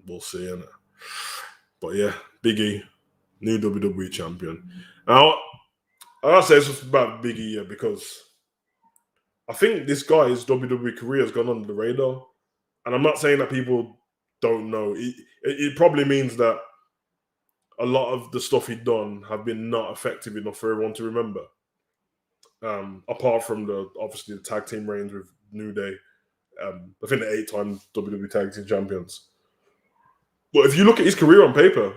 S1: we'll see, innit? But yeah, Big E, new WWE champion. Now, I'll say something about Big E because I think this guy's WWE career has gone under the radar. And I'm not saying that people don't know. It probably means that a lot of the stuff he'd done have been not effective enough for everyone to remember. Apart from obviously the tag team reigns with New Day. I think the 8-time WWE Tag Team Champions. But if you look at his career on paper,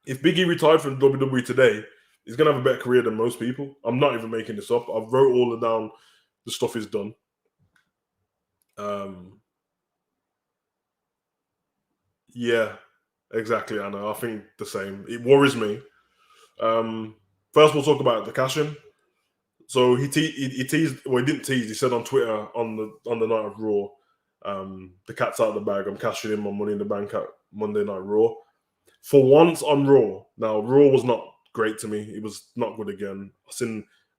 S1: if Big E retired from WWE today, he's going to have a better career than most people. I'm not even making this up. I've wrote all down the stuff he's done. Yeah, exactly, Anna. I think the same. It worries me. First, we'll talk about the cash-in. So he teased. Well, he didn't tease. He said on Twitter on the night of Raw, the cat's out of the bag. I'm cashing in my Money in the Bank at Monday Night Raw. For once on Raw. Now Raw was not great to me. It was not good again.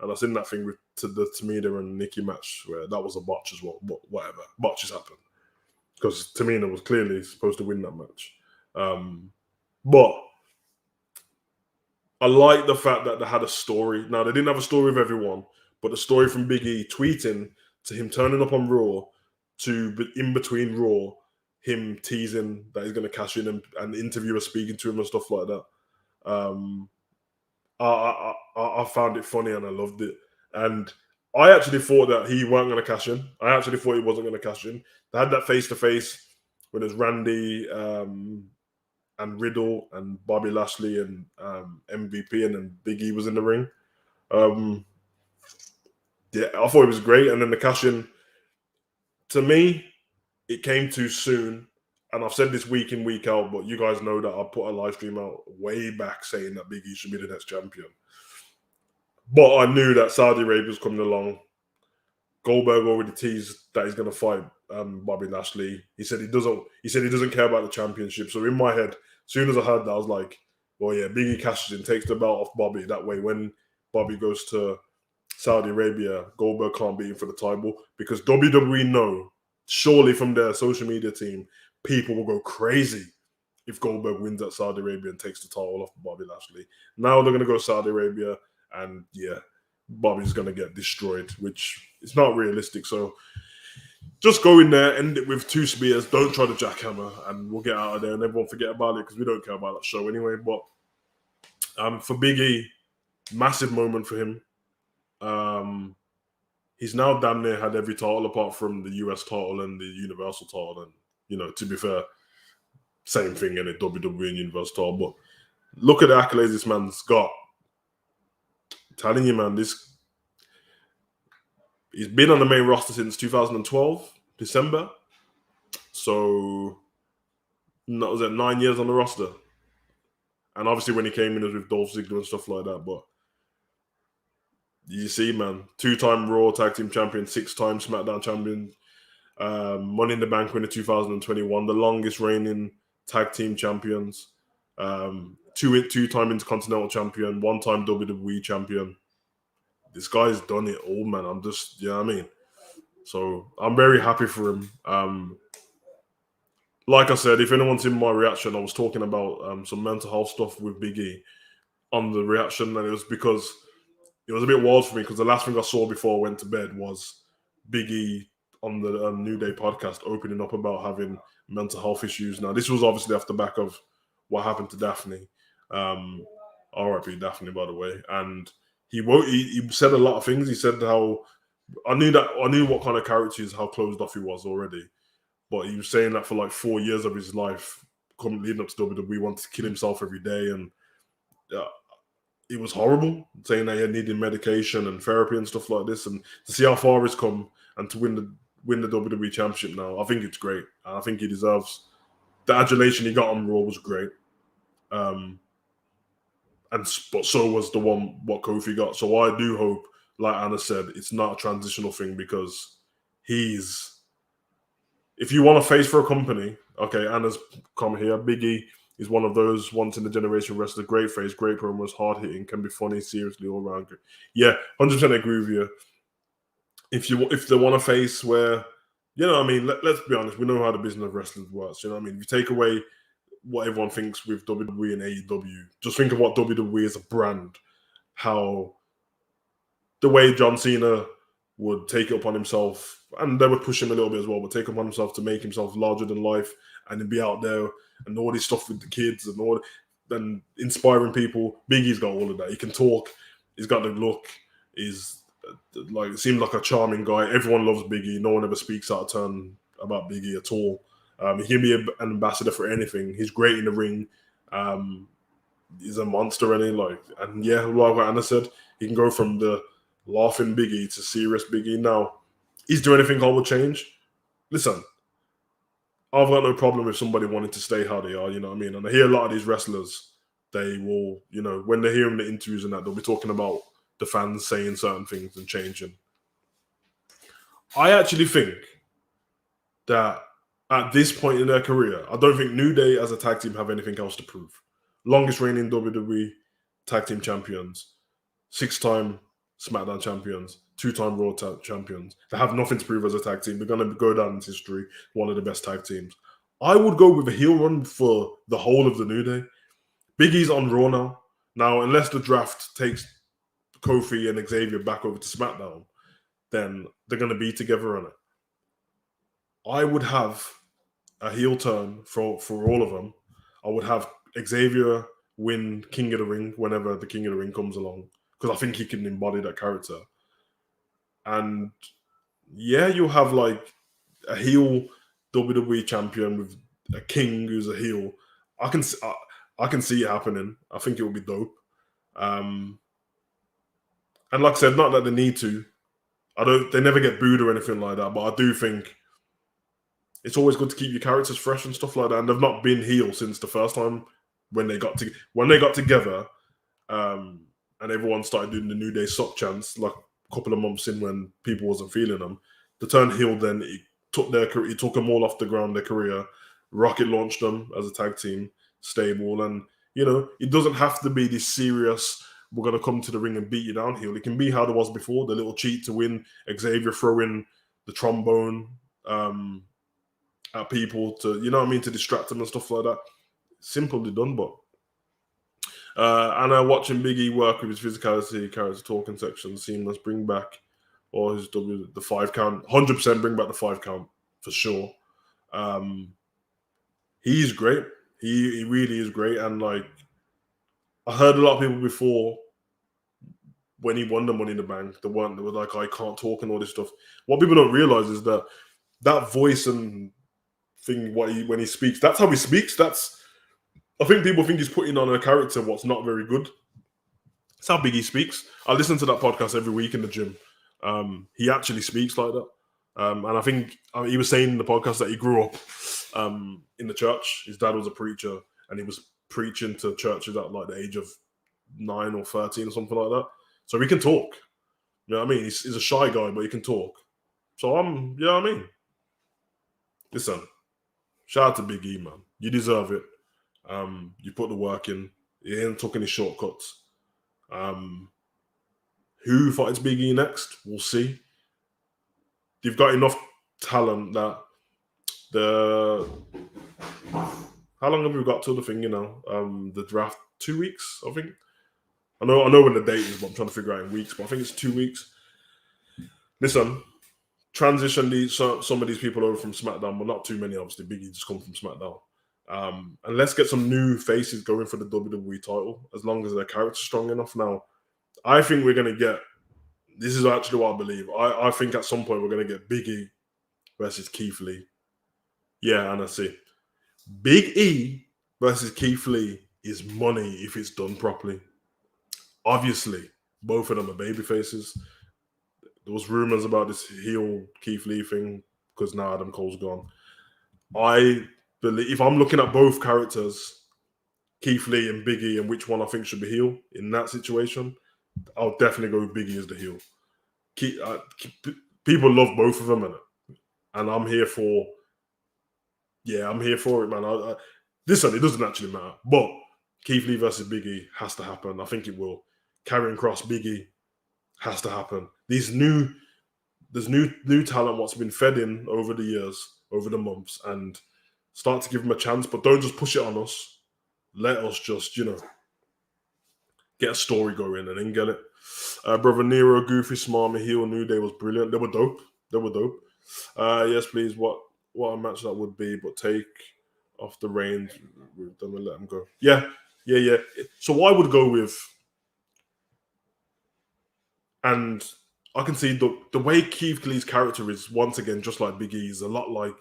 S1: And I seen that thing with the Tamina and Nikki match where that was a botch as well. But whatever, botches happen because Tamina was clearly supposed to win that match. But I like the fact that they had a story. Now, they didn't have a story with everyone, but the story from Big E tweeting to him turning up on Raw to in between Raw, him teasing that he's going to cash in and interviewers speaking to him and stuff like that. I found it funny and I loved it. And I actually thought that he weren't going to cash in. I actually thought he wasn't going to cash in. They had that face-to-face when it was Randy and Riddle and Bobby Lashley and MVP, and then Big E was in the ring. Yeah, I thought it was great. And then the cash-in, to me, it came too soon. And I've said this week in, week out, but you guys know that I put a live stream out way back saying that Big E should be the next champion. But I knew that Saudi Arabia was coming along. Goldberg already teased that he's going to fight Bobby Lashley. He said he doesn't care about the championship. So in my head, as soon as I heard that, I was like, well, yeah, Big E cashes in, takes the belt off Bobby. That way, when Bobby goes to Saudi Arabia, Goldberg can't beat him for the title because WWE know, surely from their social media team, people will go crazy if Goldberg wins at Saudi Arabia and takes the title off Bobby Lashley. Now they're going to go to Saudi Arabia and, yeah, Bobby's going to get destroyed, which is not realistic. So just go in there, end it with 2 spears, don't try to jackhammer, and we'll get out of there and everyone forget about it because we don't care about that show anyway. But for Big E, massive moment for him. He's now damn near had every title apart from the US title and the Universal title. And, you know, to be fair, same thing in a WWE and Universal title. But look at the accolades this man's got. I'm telling you, man, he's been on the main roster since 2012, December. So, was it 9 years on the roster? And obviously when he came in, it was with Dolph Ziggler and stuff like that. But you see, man, 2-time Raw Tag Team Champion, 6-time SmackDown Champion, Money in the Bank winner 2021, the longest reigning Tag Team Champions, 2-time Intercontinental Champion, 1-time WWE Champion. This guy's done it all, man. I'm just, you know what I mean? So I'm very happy for him. Like I said, if anyone's in my reaction, I was talking about some mental health stuff with Big E on the reaction, and it was because it was a bit wild for me because the last thing I saw before I went to bed was Big E on the New Day podcast opening up about having mental health issues. Now, this was obviously off the back of what happened to Daphne. R.I.P. Daphne, by the way. And he said a lot of things. He said how I knew what kind of character he is, how closed off he was already. But he was saying that for like 4 years of his life, leading up to WWE, wanted to kill himself every day, and it was horrible. Saying that he needed medication and therapy and stuff like this, and to see how far he's come and to win the WWE Championship now, I think it's great. I think he deserves the adulation he got on Raw was great. But so was the one what Kofi got. So I do hope, like Anna said, it's not a transitional thing because if you want to face for a company, okay, Anna's come here. Big E is one of those once in a generation wrestlers, great face, great promos, hard hitting, can be funny, seriously, all around. Yeah, 100% agree with you. If they want to face where, you know what I mean, let's be honest, we know how the business of wrestling works. You know what I mean? If you take away what everyone thinks with WWE and AEW, just think of what WWE is a brand, how the way John Cena would take it upon himself, and they would push him a little bit as well, but take it upon himself to make himself larger than life and then be out there and all this stuff with the kids and inspiring people. Big E's got all of that. He can talk. He's got the look. He's like, seems like a charming guy. Everyone loves Big E. No one ever speaks out of turn about Big E at all. He can be an ambassador for anything. He's great in the ring. He's a monster, and yeah, like what Anna said, he can go from the laughing Big E to serious Big E. Now, is there anything I would change? Listen, I've got no problem with somebody wanting to stay how they are, you know what I mean? And I hear a lot of these wrestlers, they will, you know, when they're hearing the interviews and that, they'll be talking about the fans saying certain things and changing. I actually think that at this point in their career, I don't think New Day as a tag team have anything else to prove. Longest reigning WWE tag team champions, 6-time SmackDown champions, 2-time Raw champions. They have nothing to prove as a tag team. They're going to go down in history, one of the best tag teams. I would go with a heel run for the whole of the New Day. Big E's on Raw now. Now, unless the draft takes Kofi and Xavier back over to SmackDown, then they're going to be together on it. I would have a heel turn for all of them. I would have Xavier win King of the Ring whenever the King of the Ring comes along, because I think he can embody that character. And yeah, you'll have like a heel WWE champion with a king who's a heel. I can see it happening. I think it will be dope. And like I said, not that they need to. They never get booed or anything like that, but I do think it's always good to keep your characters fresh and stuff like that. And they've not been heel since the first time when they got together, and everyone started doing the New Day suck chants like a couple of months in when people wasn't feeling them. The turn heel, then it took them all off the ground, their career. Rocket launched them as a tag team stable, and it doesn't have to be this serious, we're going to come to the ring and beat you down heel. It can be how there was before, the little cheat to win, Xavier throwing the trombone at people to, to distract them and stuff like that. Simply done, but and watching Big E work with his physicality, character talking section, seamless, bring back or his the 5 count, 100% bring back the 5 count for sure. He's great. He really is great, and like I heard a lot of people before when he won the Money in the Bank, they were like, I can't talk and all this stuff. What people don't realize is that voice and thing, when he speaks, that's how he speaks. I think people think he's putting on a character what's not very good. That's how Big E speaks. I listen to that podcast every week in the gym. He actually speaks like that. And I think he was saying in the podcast that he grew up in the church. His dad was a preacher, and he was preaching to churches at like the age of 9 or 13 or something like that. So he can talk. You know what I mean? He's a shy guy, but he can talk. So you know what I mean? Listen, shout out to Big E, man. You deserve it. You put the work in. You ain't took any shortcuts. Who fights Big E next? We'll see. You've got enough talent that how long have we got till the thing, the draft? 2 weeks, I think. I know when the date is, but I'm trying to figure out in weeks, but I think it's 2 weeks. Listen, transition some of these people over from SmackDown, but not too many, obviously. Big E just come from SmackDown. And let's get some new faces going for the WWE title, as long as their character's strong enough. Now, I think we're going to get, this is actually what I believe. I think at some point we're going to get Big E versus Keith Lee. Yeah, and I see. Big E versus Keith Lee is money if it's done properly. Obviously, both of them are baby faces. There was rumors about this heel Keith Lee thing because now Adam Cole's gone. I believe, if I'm looking at both characters, Keith Lee and Big E, and which one I think should be heel in that situation, I'll definitely go with Big E as the heel. People love both of them, and I'm here for. Yeah, I'm here for it, man. Listen, it doesn't actually matter, but Keith Lee versus Big E has to happen. I think it will. Karrion Kross, Big E has to happen. There's new talent what's been fed in over the years, over the months, and start to give them a chance, but don't just push it on us. Let us just, get a story going and then get it. Brother Nero, Goofy, Smarmy, Heel, New Day was brilliant. They were dope. Yes, please. What a match that would be, but take off the reins. We're going to let them go. Yeah. So I would go with, and I can see the way Keith Lee's character is, once again, just like Big E, is a lot like,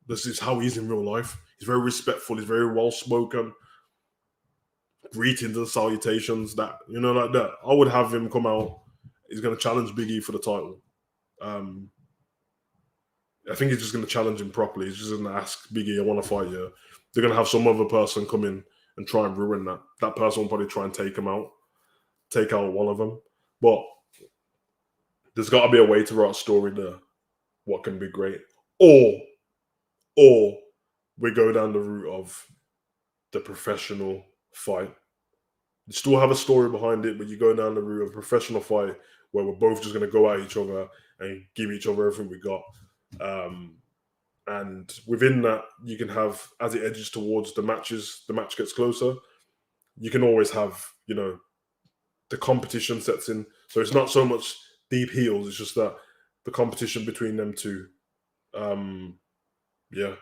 S1: this is how he's in real life. He's very respectful. He's very well-spoken. Greetings and salutations, like that. I would have him come out. He's going to challenge Big E for the title. I think he's just going to challenge him properly. He's just going to ask Big E, I want to fight you. They're going to have some other person come in and try and ruin that. That person will probably try and take out one of them. But there's got to be a way to write a story there. What can be great. Or we go down the route of the professional fight. You still have a story behind it, but you go down the route of a professional fight where we're both just going to go at each other and give each other everything we got. And within that, you can have, as it edges towards the match gets closer, you can always have, the competition sets in. So it's not so much deep heels, it's just that the competition between them two. Yeah.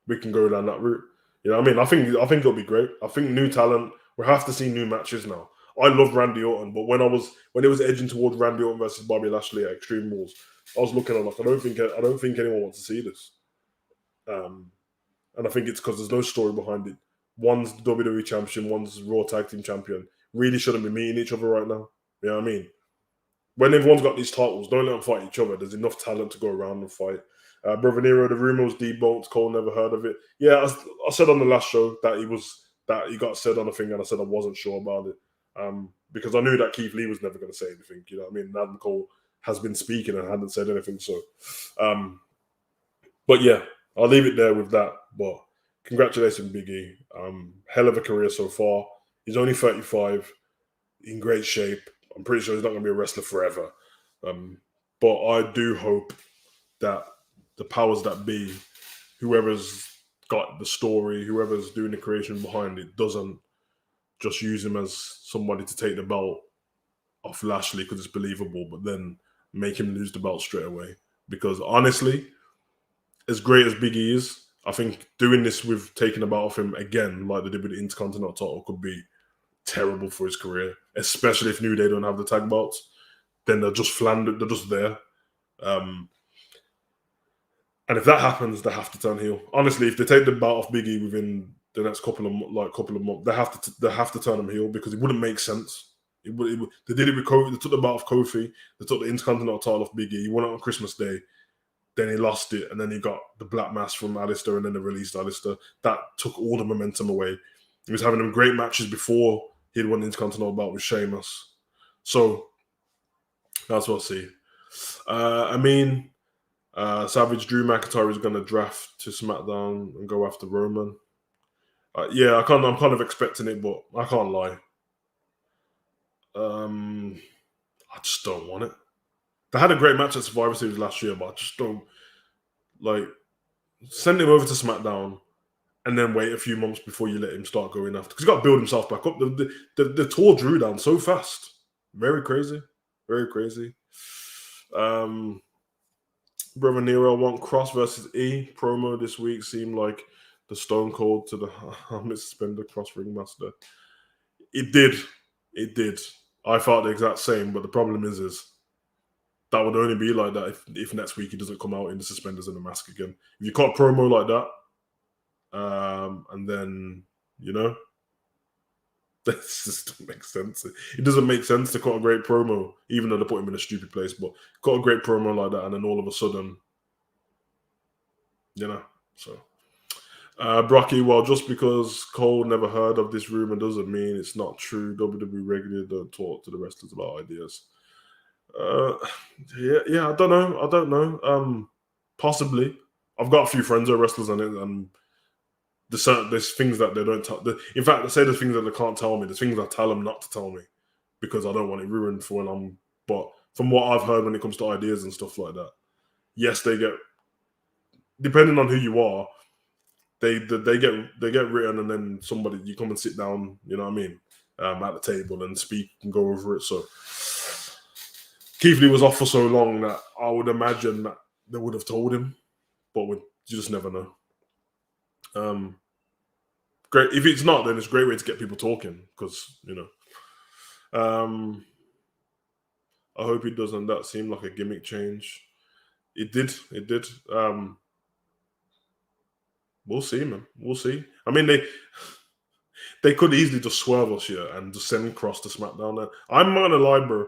S1: We can go down that route. You know what I mean? I think it'll be great. I think new talent, we have to see new matches now. I love Randy Orton, but when it was edging towards Randy Orton versus Bobby Lashley at Extreme Rules, I was looking at like I don't think anyone wants to see this. And I think it's because there's no story behind it. One's the WWE champion, one's Raw Tag Team champion. Really shouldn't be meeting each other right now. You know what I mean? When everyone's got these titles, don't let them fight each other. There's enough talent to go around and fight. Brother Nero, the rumor was debunked. Cole never heard of it. Yeah, I said on the last show that he got said on a thing, and I said I wasn't sure about it because I knew that Keith Lee was never going to say anything. You know what I mean? Adam Cole has been speaking and hadn't said anything. So, but yeah, I'll leave it there with that. But congratulations, Big E. Hell of a career so far. He's only 35, in great shape. I'm pretty sure he's not going to be a wrestler forever. But I do hope that the powers that be, whoever's got the story, whoever's doing the creation behind it, doesn't just use him as somebody to take the belt off Lashley because it's believable, but then make him lose the belt straight away. Because honestly, as great as Big E is, I think doing this with taking the belt off him again, like they did with the Intercontinental title, could be terrible for his career, especially if New Day don't have the tag belts. Then they're just flandered, they're just there. And if that happens, they have to turn heel. Honestly, if they take the belt off Big E within the next couple of months, they have to turn him heel because it wouldn't make sense. They did it with Kofi. They took the belt off Kofi. They took the Intercontinental title off Big E. He won it on Christmas Day. Then he lost it, and then he got the Black Mass from Alistair, and then they released Alistair. That took all the momentum away. He was having them great matches before he'd won the Intercontinental belt with Sheamus. So that's what I see. Savage Drew McIntyre is going to draft to SmackDown and go after Roman. Yeah, I'm kind of expecting it, but I can't lie. I just don't want it. They had a great match at Survivor Series last year, but I just don't send him over to SmackDown and then wait a few months before you let him start going after. Because he's got to build himself back up. The tore Drew down so fast. Very crazy. Very crazy. Brother Nero, I want Cross versus E promo this week. Seemed like the Stone Cold to the missuspended Cross Ringmaster. It did. I felt the exact same, but the problem is that would only be like that if next week he doesn't come out in the suspenders and the mask again. If you cut a promo like that, and then, that just doesn't make sense. It doesn't make sense to cut a great promo, even though they put him in a stupid place, but cut a great promo like that, and then all of a sudden, so. Brocky, well, just because Cole never heard of this rumor doesn't mean it's not true. WWE regularly don't talk to the wrestlers about ideas. Yeah, I don't know. Possibly. I've got a few friends who are wrestlers on it, and there's things that they don't tell. In fact, they say there's things that they can't tell me. There's things I tell them not to tell me because I don't want it ruined for when I'm. But from what I've heard when it comes to ideas and stuff like that, yes, they get. Depending on who you are, they get written, and then you come and sit down. You know what I mean? At the table and speak and go over it. So Keith Lee was off for so long that I would imagine that they would have told him, but you just never know. Great. If it's not, then it's a great way to get people talking because, I hope it doesn't. That seemed like a gimmick change. It did. We'll see, man. We'll see. I mean, they could easily just swerve us here and just send Cross to SmackDown. I'm not gonna lie, bro.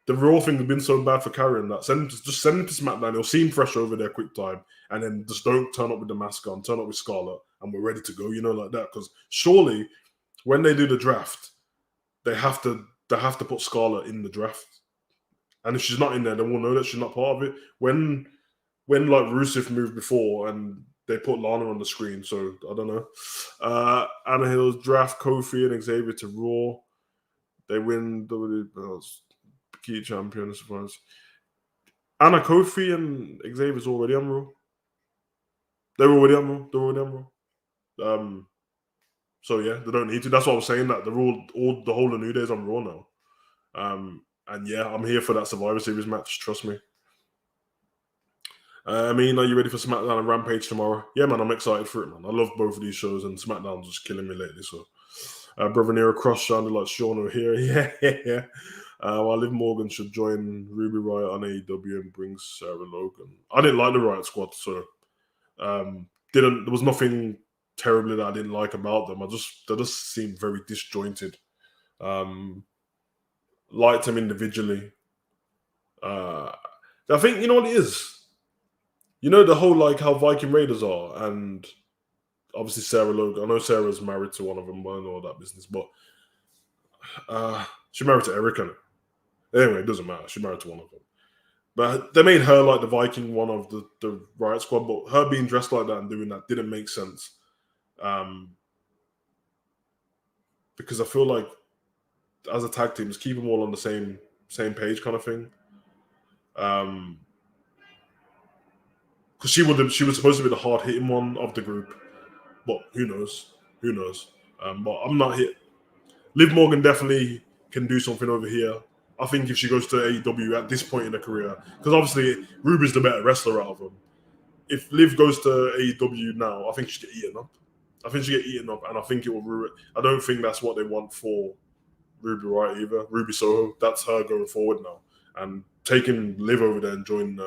S1: The Raw thing has been so bad for carrying that. Just send him to SmackDown. He'll seem fresh over there quick time. And then just don't turn up with the mask on. Turn up with Scarlett. And we're ready to go, like that. Because surely, when they do the draft, they have to put Scarlett in the draft. And if she's not in there, then we'll know that she's not part of it. When like Rusev moved before and they put Lana on the screen, so I don't know. Anna Hill's draft Kofi and Xavier to Raw. They win WWE key champion, I suppose. Anna, Kofi and Xavier's already on Raw. They're already on Raw. So yeah, they don't need to. That's what I was saying. That they're all the whole of New Day's on Raw now. And yeah, I'm here for that Survivor Series match. Trust me. Are you ready for SmackDown and Rampage tomorrow? Yeah, man, I'm excited for it, man. I love both of these shows, and SmackDown's just killing me lately. So, Brother Nero Cross sounded like Sean O'Hare. Yeah. While Liv Morgan should join Ruby Riott on AEW and bring Sarah Logan. I didn't like the Riott Squad, so there was nothing terribly that I didn't like about them. They just seemed very disjointed. Liked them individually. I think you know what it is. You know the whole like how Viking Raiders are, and obviously Sarah Logan. I know Sarah's married to one of them, but I know all that business. But she married to Eric, and anyway, it doesn't matter. She married to one of them. But they made her like the Viking one of the Riot Squad. But her being dressed like that and doing that didn't make sense. Because I feel like as a tag team, just keep them all on the same page, kind of thing. Because she was supposed to be the hard hitting one of the group, but who knows? But I'm not here. Liv Morgan definitely can do something over here. I think if she goes to AEW at this point in her career, because obviously Ruby's the better wrestler out of them. If Liv goes to AEW now, I think she'd get eaten up. And I think it will ruin. I don't think that's what they want for Ruby Riott either. Ruby Soho, that's her going forward now, and taking Liv over there and joining.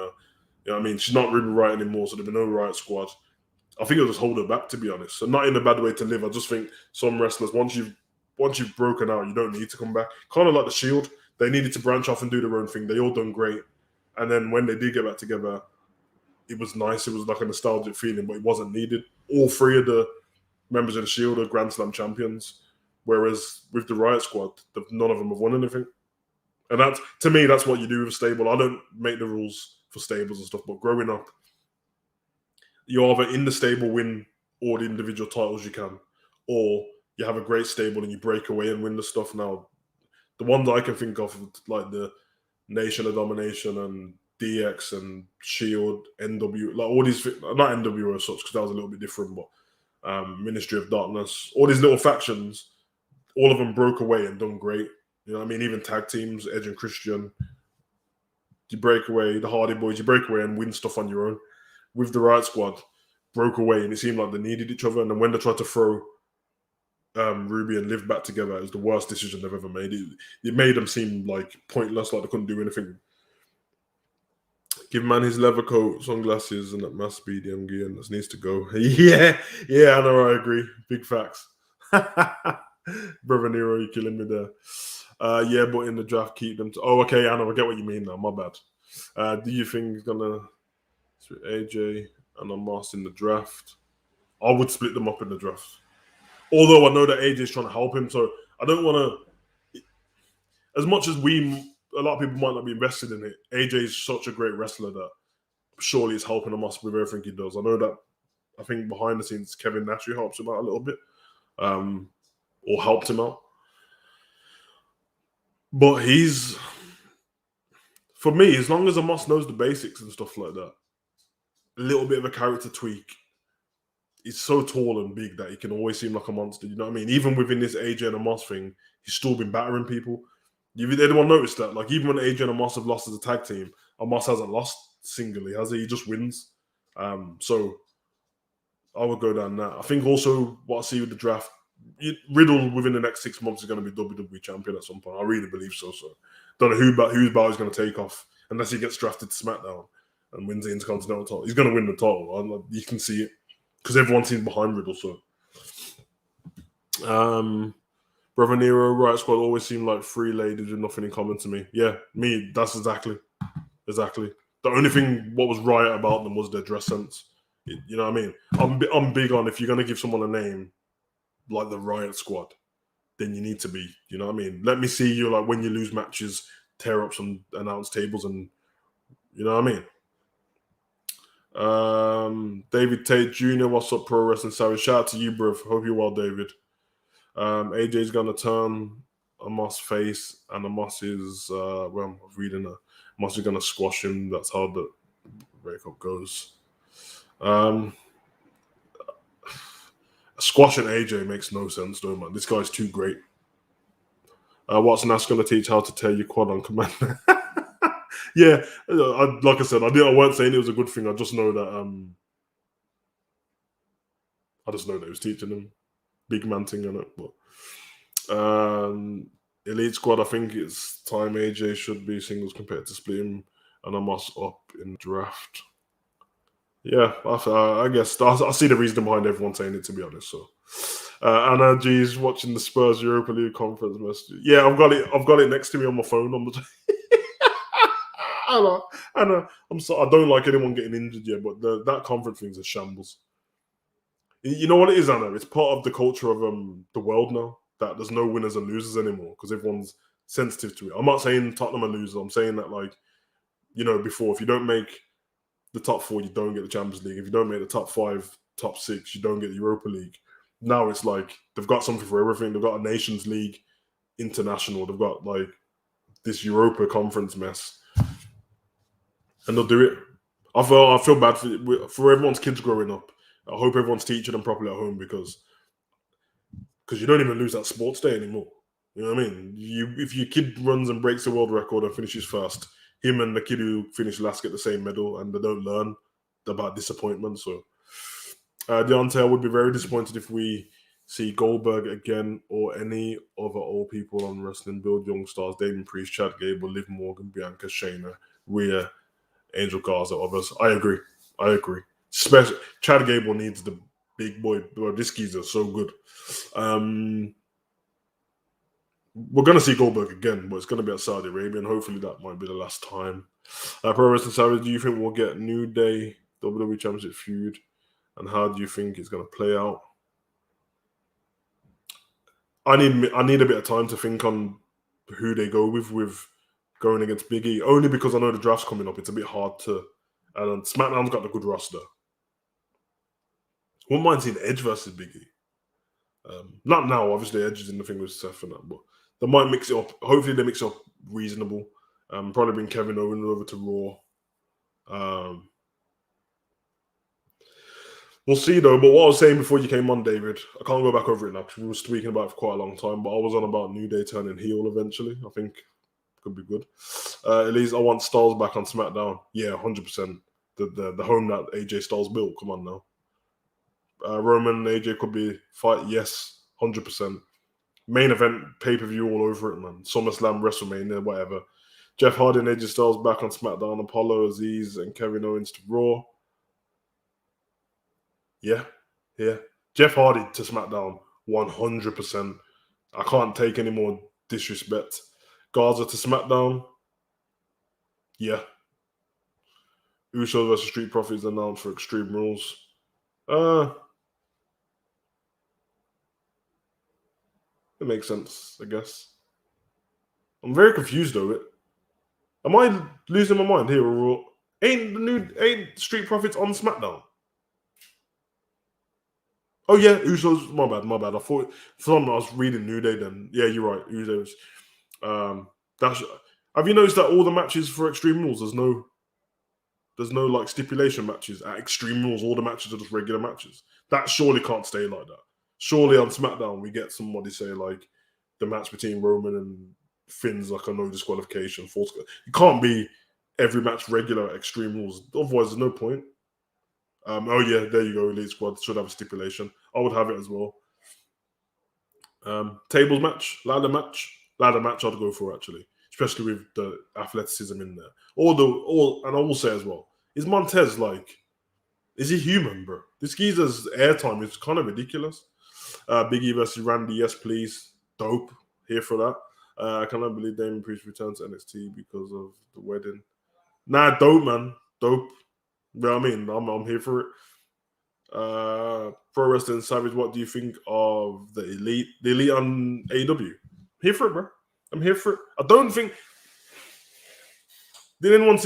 S1: She's not Ruby Riott anymore, so there'll be no Riot Squad. I think it'll just hold her back, to be honest. And not in a bad way to Liv. I just think some wrestlers, once you've broken out, you don't need to come back. Kind of like the Shield, they needed to branch off and do their own thing. They all done great, and then when they did get back together, it was nice. It was like a nostalgic feeling, but it wasn't needed. All three of the members of the Shield are Grand Slam champions, whereas with the Riot Squad, none of them have won anything. And that, to me, that's what you do with a stable. I don't make the rules for stables and stuff, but growing up, you either in the stable win all the individual titles you can, or you have a great stable and you break away and win the stuff. Now, the ones I can think of, like the Nation of Domination and DX and Shield, NW, like all these, not NWO as such, because that was a little bit different, but Ministry of Darkness, all these little factions, all of them broke away and done great. You know what I mean? Even tag teams, Edge and Christian, you break away, the Hardy Boys, you break away and win stuff on your own. With the Riot Squad, broke away and it seemed like they needed each other. And then when they tried to throw Ruby and Liv back together, it was the worst decision they've ever made. It made them seem like pointless, like they couldn't do anything. Give man his leather coat, sunglasses, and that must be the MG, and this needs to go. Yeah, I know, I agree. Big facts. Brother Nero, you're killing me there. Yeah, but in the draft, keep them. Okay, I know. I get what you mean now. My bad. Do you think he's gonna split AJ and Omos in the draft? I would split them up in the draft. Although I know that AJ's trying to help him, so I don't want to. As much as a lot of people might not be invested in it, AJ's such a great wrestler that surely is helping Omos with everything he does. I know that. I think behind the scenes, Kevin Nash helps him out a little bit, or helped him out. But for me, as long as Omos knows the basics and stuff like that, a little bit of a character tweak. He's so tall and big that he can always seem like a monster. You know what I mean? Even within this AJ and Omos thing, he's still been battering people. Did anyone notice that? Like, even when AJ and Omos have lost as a tag team, Omos hasn't lost singly, has he? He just wins. So I would go down that. I think also what I see with the draft, Riddle within the next 6 months is going to be WWE champion at some point. I really believe so. So don't know whose battle is going to take off unless he gets drafted to SmackDown and wins the Intercontinental title. He's going to win the title. You can see it because everyone seems behind Riddle. So, Brother Nero, Riot Squad always seem like three ladies with nothing in common to me. Yeah, me. That's exactly. The only thing what was right about them was their dress sense. You know what I mean? I'm big on if you're going to give someone a name like the Riot Squad, then you need to be, you know what I mean? Let me see you, like, when you lose matches, tear up some announce tables and, you know what I David Tate Jr., what's up, Pro Wrestling Savage? Shout out to you, bro. Hope you're well, David. AJ's gonna turn Amos face, and Amos is I'm reading it. Amos is gonna squash him. That's how the breakup goes. Squashing AJ makes no sense, though, man. This guy's too great. What's Nash gonna teach how to tear your quad on command? Yeah, like I said, I weren't saying it was a good thing. I just know that he was teaching him big man thing on it. But Elite Squad, I think it's time AJ should be singles compared to split him, and Amos up in draft. Yeah, I guess I see the reason behind everyone saying it, to be honest. So, Anna G's watching the Spurs Europa League conference message. Yeah, I've got it next to me on my phone on the. Anna, I'm sorry, I don't like anyone getting injured yet, but that conference thing's a shambles. You know what it is, Anna? It's part of the culture of the world now that there's no winners and losers anymore because everyone's sensitive to it. I'm not saying Tottenham are losers. I'm saying that, like, before, if you don't make the top 4, you don't get the Champions League. If you don't make the top 5, top 6, you don't get the Europa League. Now it's like they've got something for everything. They've got a Nations League international. They've got like this Europa Conference mess, and they'll do it. I feel bad for everyone's kids growing up. I hope everyone's teaching them properly at home because you don't even lose that sports day anymore. You know what I mean? If your kid runs and breaks the world record and finishes first, him and the kid who finished last get the same medal, and they don't learn about disappointment. So, Deontay, I would be very disappointed if we see Goldberg again or any other old people on wrestling build young stars. Damien Priest, Chad Gable, Liv Morgan, Bianca, Shayna, Rhea, Angel Garza, others. I agree. Especially Chad Gable needs the big boy. This geezer so good. We're going to see Goldberg again, but it's going to be at Saudi Arabia, and hopefully that might be the last time. Pro Wrestling Savage, do you think we'll get New Day WWE Championship feud, and how do you think it's going to play out? I need a bit of time to think on who they go with going against Big E, only because I know the draft's coming up. It's a bit hard to, and SmackDown's got a good roster. Wouldn't mind seeing Edge versus Big E. Not now, obviously. Edge is in the thing with Seth and that, but they might mix it up. Hopefully, they mix it up reasonable. Probably bring Kevin Owens over to Raw. We'll see, though. But what I was saying before you came on, David, I can't go back over it now because we were speaking about it for quite a long time. But I was on about New Day turning heel eventually. I think could be good. At least I want Styles back on SmackDown. Yeah, 100%. The home that AJ Styles built. Come on now. Roman and AJ could be fight. Yes, 100%. Main event, pay-per-view all over it, man. SummerSlam, WrestleMania, whatever. Jeff Hardy and AJ Styles back on SmackDown. Apollo, Aziz, and Kevin Owens to Raw. Yeah. Jeff Hardy to SmackDown, 100%. I can't take any more disrespect. Garza to SmackDown. Yeah. Usos versus Street Profits announced for Extreme Rules. It makes sense, I guess. I'm very confused though. Am I losing my mind here? Or ain't Street Profits on SmackDown? Oh yeah, Usos. My bad. I thought I was reading New Day then. Yeah, you're right. Usos. Have you noticed that all the matches for Extreme Rules there's no like stipulation matches at Extreme Rules. All the matches are just regular matches. That surely can't stay like that. Surely on SmackDown we get somebody say like the match between Roman and Finn's like a no disqualification. It can't be every match regular at Extreme Rules. Otherwise, there's no point. Oh yeah, there you go. Elite Squad should have a stipulation. I would have it as well. Tables match, ladder match. I'd go for actually, especially with the athleticism in there. And I will say as well, is Montez like? Is he human, bro? This geezer's airtime is kind of ridiculous. Big E versus Randy, yes please. Dope. Here for that. I cannot believe Damien Priest returns to NXT because of the wedding. Nah, dope, man. Dope. You know what I mean? I'm here for it. Pro Wrestling Savage, what do you think of the Elite? The Elite on AEW? Here for it, bro. I'm here for it. I don't think Did anyone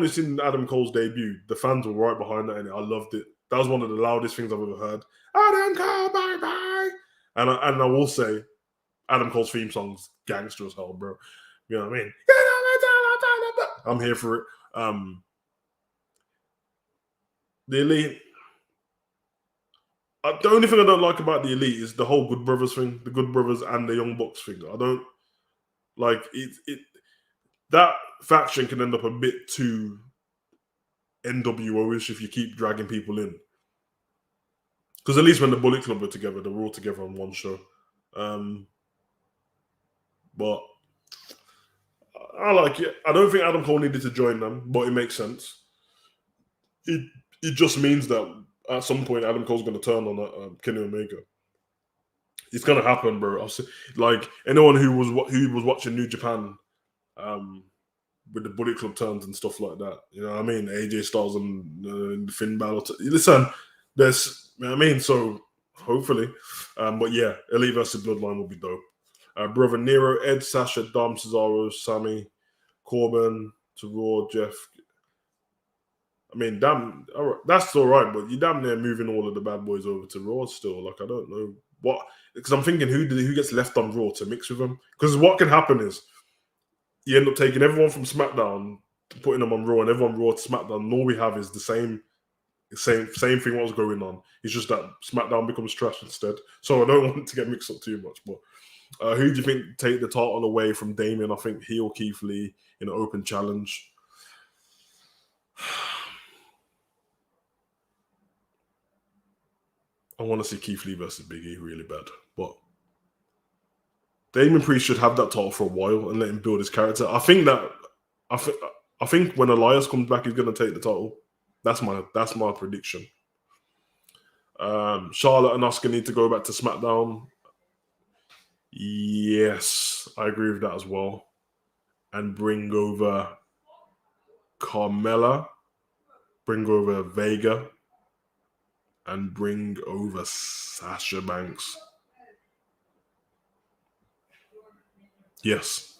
S1: who's seen Adam Cole's debut? The fans were right behind that, and I loved it. That was one of the loudest things I've ever heard. Adam Cole, bye bye. And I will say, Adam Cole's theme song's gangster as hell, bro. You know what I mean? I'm here for it. The Elite. The only thing I don't like about the Elite is the whole Good Brothers thing, the Good Brothers and the Young Bucks thing. I don't like it. That faction can end up a bit too NWO-ish if you keep dragging people in. Because at least when the Bullet Club were together, they were all together on one show. But I like it. I don't think Adam Cole needed to join them, but it makes sense. It just means that at some point Adam Cole's going to turn on Kenny Omega. It's going to happen, bro. Like anyone who was watching New Japan with the Bullet Club turns and stuff like that, you know what I mean? AJ Styles and Finn Balor. Listen, there's, you know what I mean? So hopefully, but yeah, Elite versus Bloodline will be dope. Brother Nero, Ed, Sasha, Dom, Cesaro, Sammy, Corbin, to Raw, Jeff. I mean, damn, all right, that's all right, but you're damn near moving all of the bad boys over to Raw still. Like, I don't know what, because I'm thinking who gets left on Raw to mix with them? Because what can happen is you end up taking everyone from SmackDown, putting them on Raw, and everyone Raw to SmackDown. And all we have is the same thing what was going on. It's just that SmackDown becomes trash instead. So I don't want it to get mixed up too much. But who do you think take the title away from Damien? I think he or Keith Lee in an open challenge. I want to see Keith Lee versus Big E really bad. But Damien Priest should have that title for a while and let him build his character. I think when Elias comes back, he's going to take the title. That's my prediction. Charlotte and Asuka need to go back to SmackDown. Yes, I agree with that as well. And bring over Carmella, bring over Vega, and bring over Sasha Banks. Yes.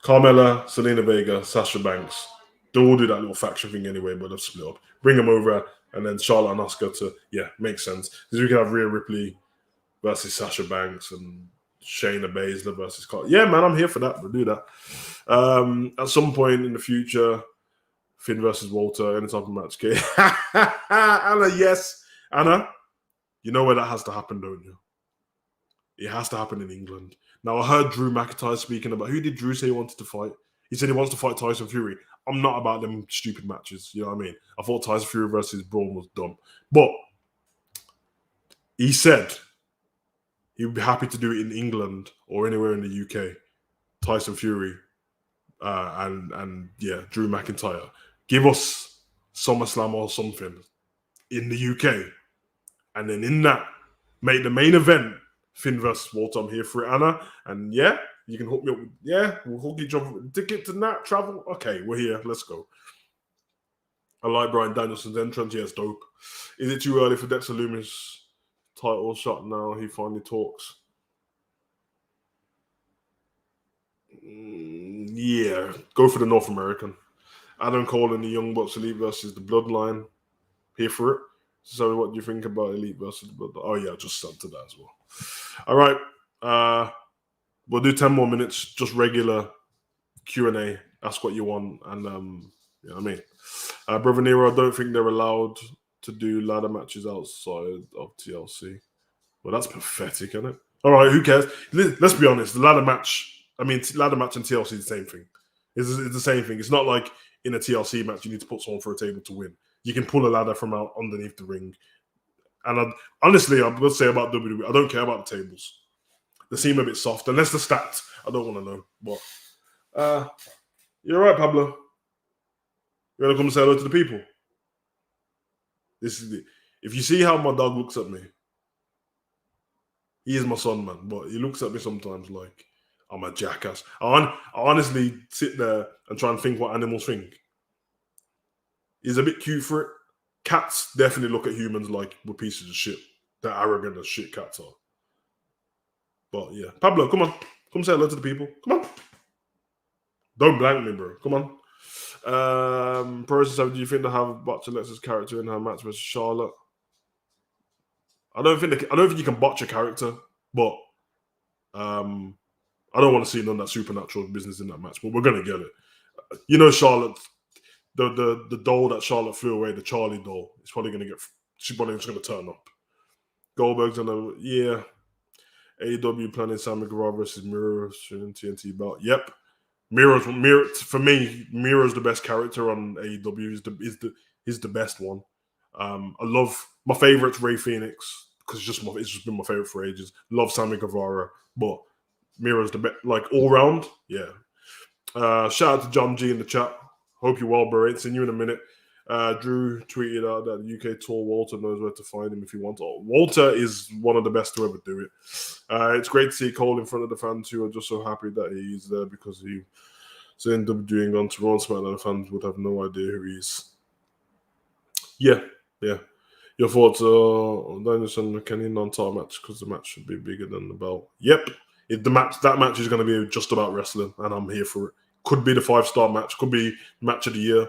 S1: Carmella, Selena Vega, Sasha Banks. They all do that little faction thing anyway, but they've split up. Bring them over, and then Charlotte and Asuka to, makes sense. Because we can have Rhea Ripley versus Sasha Banks and Shayna Baszler versus Carl. Yeah, man, I'm here for that. We'll do that. At some point in the future, Finn versus Walter, any type of match. Okay. Anna, yes. Anna, you know where that has to happen, don't you? It has to happen in England. Now, I heard Drew McIntyre speaking about, who did Drew say he wanted to fight? He said he wants to fight Tyson Fury. I'm not about them stupid matches. You know what I mean? I thought Tyson Fury versus Braun was dumb. But he said he would be happy to do it in England or anywhere in the UK. Tyson Fury and Drew McIntyre. Give us SummerSlam or something in the UK. And then in that, make the main event Finn versus Walter. I'm here for it, Anna. And you can hook me up. We'll hook each other. Ticket to that travel. Okay, we're here. Let's go. I like Bryan Danielson's entrance. Yeah, it's dope. Is it too early for Dexter Lumis title shot now? He finally talks. Yeah, go for the North American. Adam Cole and the Young Bucks Elite versus the Bloodline. Here for it. So what do you think about Elite versus the Bloodline? Oh yeah, I just sent to that as well. All right. We'll do 10 more minutes, just regular Q&A. Ask what you want. And you know what I mean? Brother Nero, I don't think they're allowed to do ladder matches outside of TLC. Well, that's pathetic, isn't it? All right, who cares? Let's be honest. The ladder match and TLC is the same thing. It's the same thing. It's not like in a TLC match you need to put someone for a table to win. You can pull a ladder from out underneath the ring. And honestly, I would say about WWE, I don't care about the tables. They seem a bit soft. Unless the stats, I don't want to know. But you're right, Pablo. You want to come say hello to the people? This is it. If you see how my dog looks at me, he is my son, man. But he looks at me sometimes like I'm a jackass. I honestly sit there and try and think what animals think. He's a bit cute for it. Cats definitely look at humans like we're pieces of shit. They're arrogant as shit, cats are. But yeah. Pablo, come on. Come say hello to the people. Come on. Don't blank me, bro. Come on. Process, do you think they have botch Alexa's character in her match versus Charlotte? I don't think you can botch a character, but I don't want to see none of that supernatural business in that match. But we're gonna get it. You know, Charlotte, the doll that Charlotte threw away, the Charlie doll, is probably gonna get. She's probably just gonna turn up. Goldberg's gonna AEW planning Sammy Guevara versus Miro TNT belt. Yep. Miro for me. Miro's the best character on AEW. He's the best one. I love my favorite's Ray Phoenix because it's just been my favorite for ages. Love Sammy Guevara, but Miro's the best, like all round. Yeah. Shout out to John G in the chat. Hope you're well, bro. Ain't seen you in a minute. Drew tweeted out that the UK tour Walter knows where to find him if he wants. Walter is one of the best to ever do it. It's great to see Cole in front of the fans who are just so happy that he's there because he's in WWE on to Raw and SmackDown. The fans would have no idea who he is. Yeah. Your thoughts on Danielson and Kenny non-title match because the match should be bigger than the belt. Yep. That match is going to be just about wrestling, and I'm here for it. Could be the 5-star match. Could be match of the year.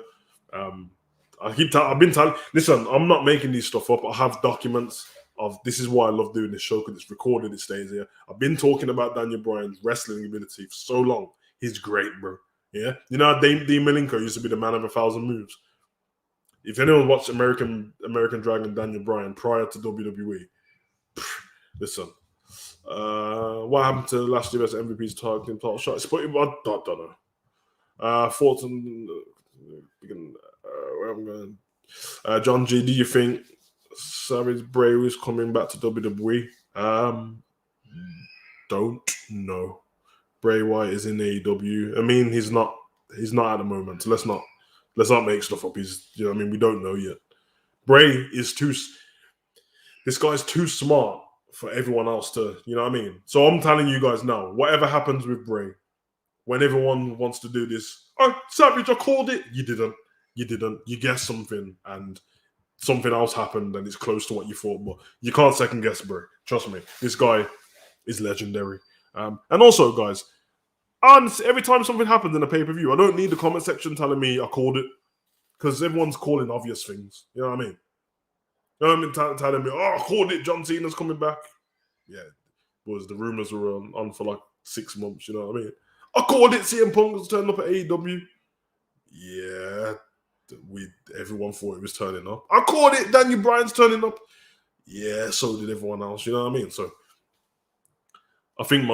S1: I've been telling. Listen, I'm not making these stuff up. I have documents of this is why I love doing this show because it's recorded. It stays here. I've been talking about Daniel Bryan's wrestling ability for so long. He's great, bro. Yeah, you know, Dean Malenko used to be the man of 1,000 moves. If anyone watched American Dragon Daniel Bryan prior to WWE, listen. What happened to last year's MVP's title shot? I don't know. Thoughts on where I'm going. John G, do you think Savage Bray is coming back to WWE? Don't know. Bray Wyatt is in AEW. I mean, he's not at the moment. So let's not make stuff up. He's, you know what I mean, we don't know yet. Bray is this guy's too smart for everyone else to, you know what I mean? So I'm telling you guys now, whatever happens with Bray, when everyone wants to do this, oh, Savage, I called it. You didn't. You guessed something and something else happened and it's close to what you thought, but you can't second guess Bray. Trust me. This guy is legendary. And also, guys, every time something happens in a pay-per-view, I don't need the comment section telling me I called it because everyone's calling obvious things. You know what I mean? You know what I mean? Telling me, oh, I called it. John Cena's coming back. Yeah, the rumors were on for like 6 months. You know what I mean? I called it. CM Punk was turning up at AEW. Yeah, everyone thought it was turning up. I called it. Daniel Bryan's turning up. Yeah, so did everyone else. You know what I mean? So I think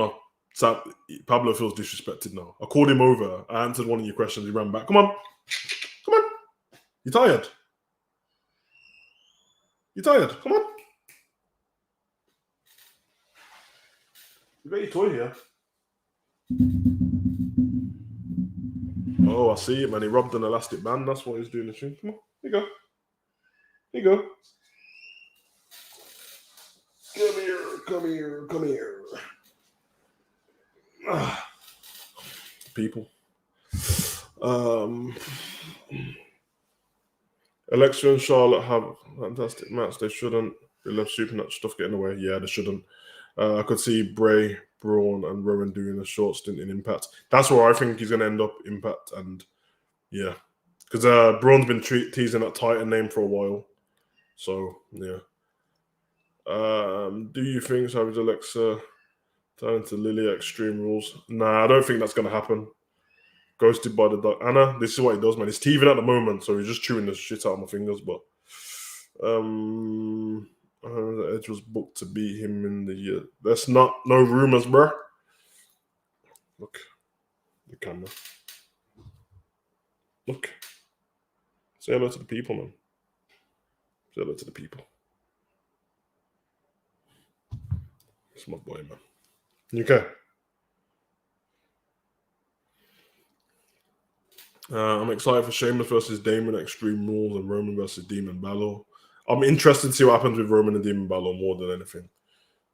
S1: Pablo feels disrespected now. I called him over. I answered one of your questions. He ran back. Come on. You tired? Come on. You got your toy here. Oh, I see it, man. He robbed an elastic band. That's what he's doing. The stream. Come on. Here you go. Come here. People. Alexa and Charlotte have a fantastic match. They shouldn't. They love supernatural stuff getting away. Yeah, they shouldn't. I could see Bray, Braun, and Rowan doing a short stint in Impact. That's where I think he's going to end up, Impact. And yeah, because Braun's been teasing that Titan name for a while. So yeah. Do you think Savage Alexa turn to Lily Extreme Rules? Nah, I don't think that's going to happen. Ghosted by the dog. Anna, this is what he does, man. He's teething at the moment, so he's just chewing the shit out of my fingers. But Edge was booked to beat him in the year. That's no rumors, bro. Look, the camera. Look. Say hello to the people, man. Say hello to the people. It's my boy, man. You okay? I'm excited for Sheamus versus Damon Extreme Rules and Roman versus Demon Balor. I'm interested to see what happens with Roman and Demon Balor more than anything.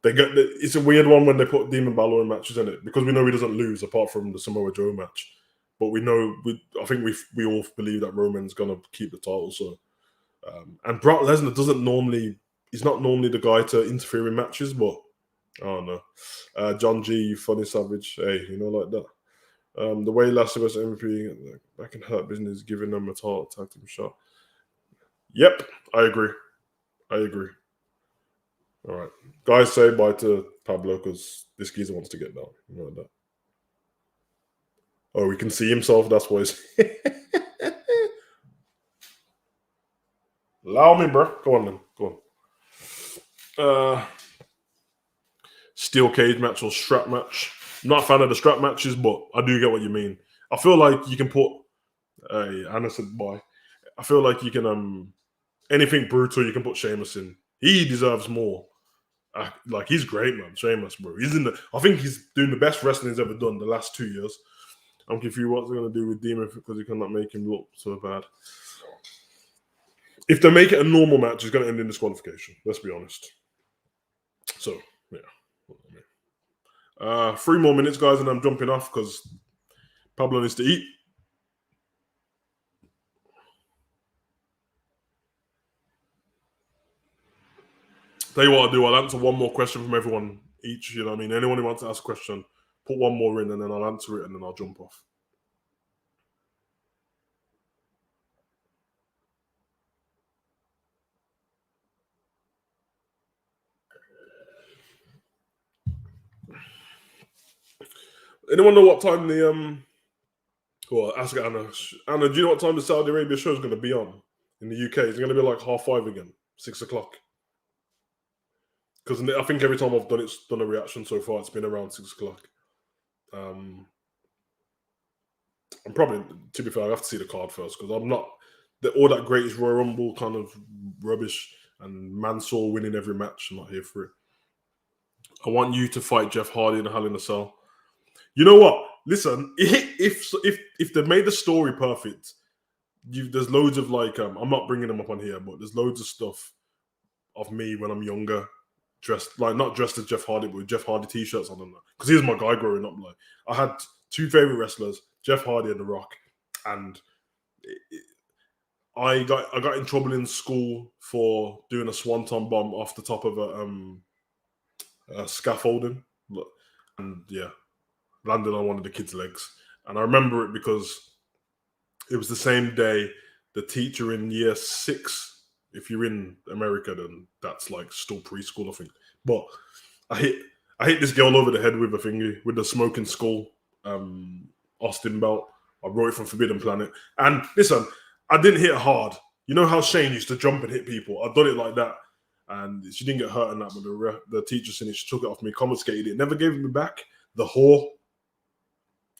S1: It's a weird one when they put Demon Balor in matches, isn't it? Because we know he doesn't lose apart from the Samoa Joe match. But we know, I think we all believe that Roman's going to keep the title. So, and Brock Lesnar he's not normally the guy to interfere in matches, but I don't know. John G, funny savage. Hey, like that. The way Lashley was MVP, that can hurt business, giving them a tag team shot. Yep, I agree. All right. Guys, say bye to Pablo because this geezer wants to get down. You know that. Oh, he can see himself. That's why he's. Allow me, bro. Go on then. Go on. Steel cage match or strap match. I'm not a fan of the strap matches, but I do get what you mean. I feel like you can put. Anna said bye. I feel like you can anything brutal you can put Sheamus in. He deserves more. Like he's great, man. Sheamus, bro. I think he's doing the best wrestling he's ever done the last 2 years. I'm confused what they're gonna do with Demon because you cannot make him look so bad. If they make it a normal match, it's gonna end in disqualification. Let's be honest. So yeah. 3 more minutes, guys, and I'm jumping off because Pablo needs to eat. Tell you what I'll do. I'll answer one more question from everyone each. You know what I mean? Anyone who wants to ask a question, put one more in and then I'll answer it and then I'll jump off. Anyone know what time the Well, ask Anna. Anna, do you know what time the Saudi Arabia show is going to be on in the UK? It's going to be like 5:30 again, 6 o'clock. Because I think every time I've done a reaction so far, it's been around 6 o'clock. I'm probably, to be fair, I have to see the card first because I'm not all that greatest Royal Rumble kind of rubbish and Mansoor winning every match. I'm not here for it. I want you to fight Jeff Hardy in a Hell in a Cell. You know what? Listen, if they made the story perfect, there's loads of I'm not bringing them up on here, but there's loads of stuff of me when I'm younger, not dressed as Jeff Hardy, but with Jeff Hardy t-shirts on them. Because he was my guy growing up. Like I had 2 favorite wrestlers, Jeff Hardy and The Rock, and I got in trouble in school for doing a swanton bomb off the top of a scaffolding, and yeah, landed on one of the kids' legs. And I remember it because it was the same day the teacher in year 6. If you're in America, then that's like still preschool, I think. But I hit this girl over the head with a thingy, with the smoking skull Austin belt. I brought it from Forbidden Planet. And listen, I didn't hit hard. You know how Shane used to jump and hit people? I've done it like that. And she didn't get hurt in that, but the teacher seen it, she took it off me, confiscated it, never gave it me back. The whore.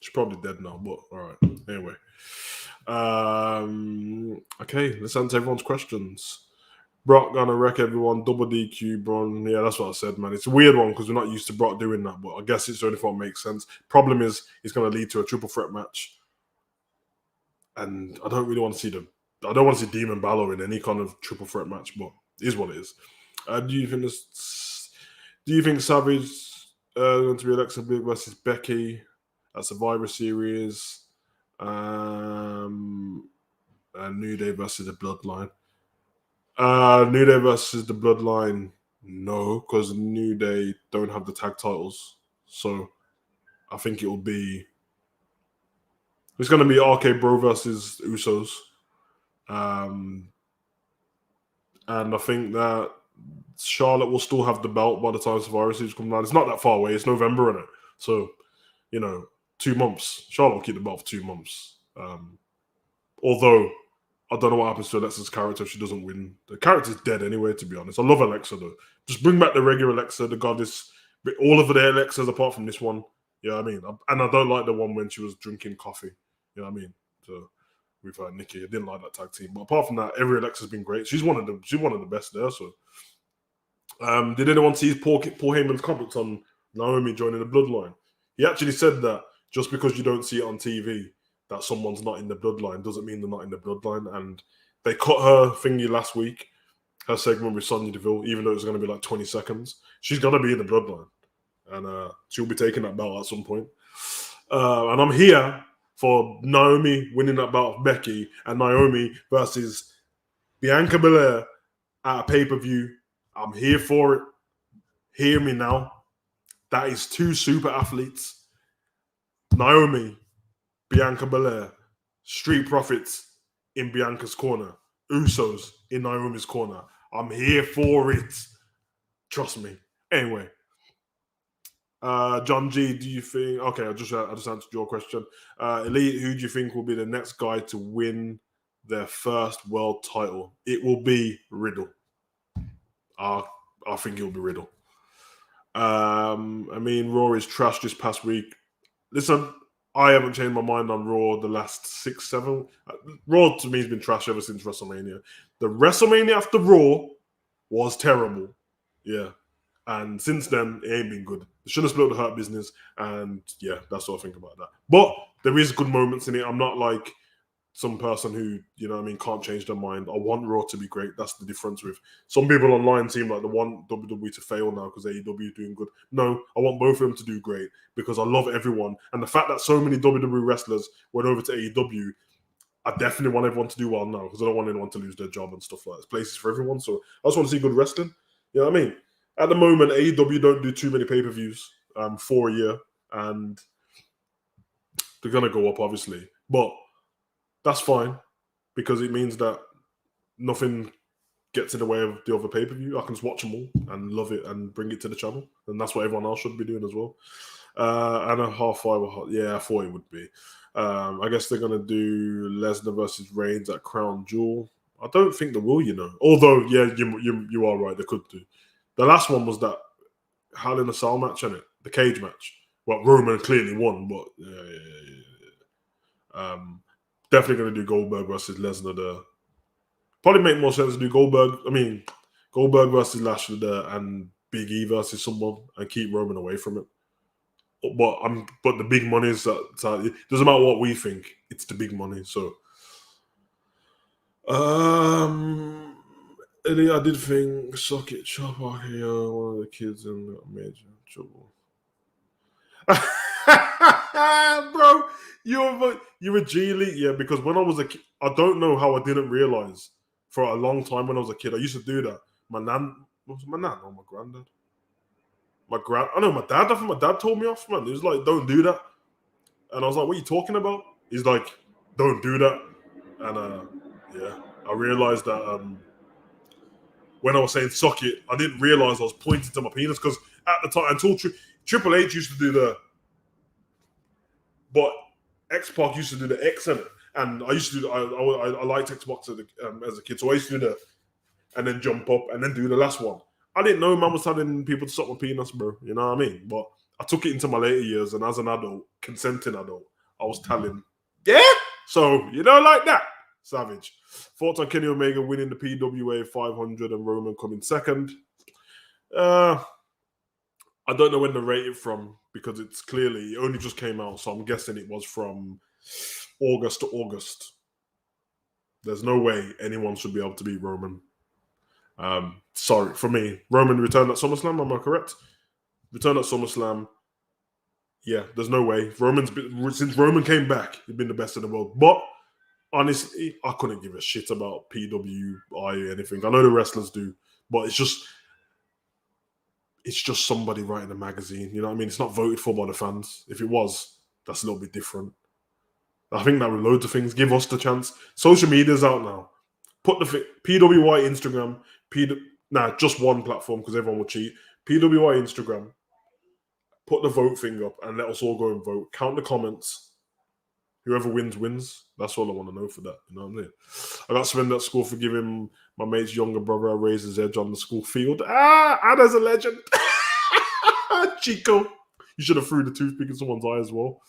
S1: She's probably dead now, but all right. Anyway. Okay, let's answer everyone's questions. Brock gonna wreck everyone. Double DQ, Bron. Yeah, that's what I said, man. It's a weird one because we're not used to Brock doing that, but I guess it's the only thing that makes sense. Problem is, it's going to lead to a triple threat match, and I don't really want to see I don't want to see Demon Balor in any kind of triple threat match, but it is what it is. Do you think Savage going to be Alexa Bliss versus Becky at Survivor Series? And New Day versus the Bloodline. New Day versus the Bloodline, no, because New Day don't have the tag titles. So I think it's going to be RK Bro versus Usos. And I think that Charlotte will still have the belt by the time Survivor Series comes down. It's not that far away. It's November, isn't it? So, 2 months. Charlotte will keep the belt for 2 months. Although, I don't know what happens to Alexa's character if she doesn't win. The character's dead anyway, to be honest. I love Alexa, though. Just bring back the regular Alexa, the goddess. All of the Alexas apart from this one. You know what I mean? And I don't like the one when she was drinking coffee. You know what I mean? So, with Nikki, I didn't like that tag team. But apart from that, every Alexa's been great. She's one of the best there. So, did anyone see Paul Heyman's comments on Naomi joining the Bloodline? He actually said that just because you don't see it on TV, that someone's not in the Bloodline doesn't mean they're not in the Bloodline. And they cut her thingy last week, her segment with Sonya Deville, even though it's going to be like 20 seconds. She's going to be in the Bloodline. And she'll be taking that belt at some point. And I'm here for Naomi winning that belt of Becky and Naomi versus Bianca Belair at a pay-per-view. I'm here for it. Hear me now. That is 2 super athletes. Naomi Bianca Belair, Street Profits in Bianca's corner, Usos in Naomi's corner. I'm here for it. Trust me. Anyway, John G, do you think? Okay, I just answered your question. Elite, who do you think will be the next guy to win their first world title? It will be Riddle. I think it will be Riddle. I mean, Raw is trash this past week. Listen, I haven't changed my mind on Raw the last 6, 7. Raw to me has been trash ever since WrestleMania. The WrestleMania after Raw was terrible. Yeah. And since then, it ain't been good. They should have split the Hurt Business. And yeah, that's what I think about that. But there is good moments in it. I'm not like some person who, you know what I mean, can't change their mind. I want Raw to be great. That's the difference with some people online seem like they want WWE to fail now because AEW is doing good. No, I want both of them to do great because I love everyone. And the fact that so many WWE wrestlers went over to AEW, I definitely want everyone to do well now because I don't want anyone to lose their job and stuff like that. There's places for everyone. So I just want to see good wrestling. You know what I mean? At the moment, AEW don't do too many pay-per-views for a year. And they're going to go up, obviously. But that's fine because it means that nothing gets in the way of the other pay-per-view. I can just watch them all and love it and bring it to the channel. And that's what everyone else should be doing as well. And a half five, yeah, I thought it would be. I guess they're going to do Lesnar versus Reigns at Crown Jewel. I don't think they will, you know. Although, yeah, you are right, they could do. The last one was that Hell in a Cell match, isn't it? The cage match. Well, Roman clearly won, but yeah. Definitely going to do Goldberg versus Lesnar there. Probably make more sense to do Goldberg versus Lashley there and Big E versus someone and keep Roman away from it. But the big money is that it doesn't matter what we think, it's the big money. So I did think Socket Chopper here, one of the kids in major trouble. Bro, you're a G League, yeah, because when I was a kid, I don't know how I didn't realize for a long time when I was a kid. I used to do that. My nan or my granddad? I know my dad. I think my dad told me off, man. He was like, don't do that. And I was like, what are you talking about? He's like, don't do that. And yeah, I realized that when I was saying suck it, I didn't realize I was pointing to my penis because at the time, until Triple H used to do but X-Pac used to do the X in it. And I used to do, I liked Xbox as a kid. So I used to do that and then jump up and then do the last one. I didn't know man was telling people to suck my penis, bro. You know what I mean? But I took it into my later years, and as an adult, consenting adult, I was telling, yeah. So like that, savage. Thoughts on Kenny Omega winning the PWA 500 and Roman coming second? I don't know when they rate it from because it only just came out, so I'm guessing it was from August to August. There's no way anyone should be able to beat Roman. Sorry, for me, Roman returned at SummerSlam. Am I correct? Returned at SummerSlam. Yeah, there's no way. Since Roman came back, he's been the best in the world. But honestly, I couldn't give a shit about PWI or anything. I know the wrestlers do, but it's just somebody writing a magazine. You know what I mean? It's not voted for by the fans. If it was, that's a little bit different. I think that with loads of things, give us the chance. Social media's out now. Put the PWI Instagram, just one platform because everyone will cheat. PWI Instagram, put the vote thing up and let us all go and vote. Count the comments. Whoever wins, wins. That's all I want to know for that. You know what I mean? I got Sven at school for giving my mate's younger brother a razor's edge on the school field. Anna's a legend. Chico. You should have threw the toothpick in someone's eye as well.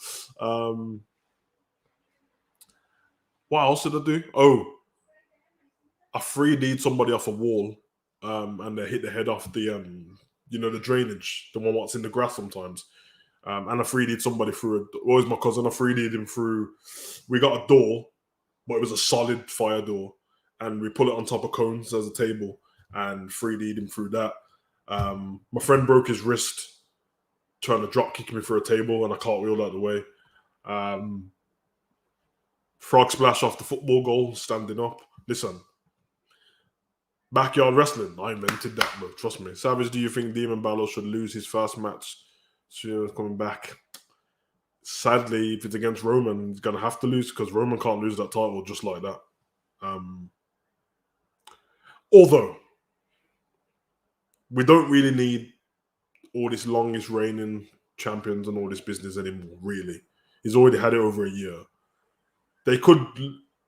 S1: What else did I do? Oh, I 3D'd somebody off a wall and they hit the head off the, the drainage, the one what's in the grass sometimes. And I 3D'd somebody through it was my cousin. I 3D'd him through. We got a door, but it was a solid fire door. And we put it on top of cones as a table and 3D'd him through that. My friend broke his wrist trying to drop kick me through a table and I cartwheeled out the way. Frog splash off the football goal, standing up. Listen, backyard wrestling. I invented that, bro. Trust me. Savage, do you think Demon Balor should lose his first match? She's coming back. sadly, if it's against Roman, he's going to have to lose because Roman can't lose that title just like that. Although, we don't really need all this longest reigning champions and all this business anymore, really. He's already had it over a year.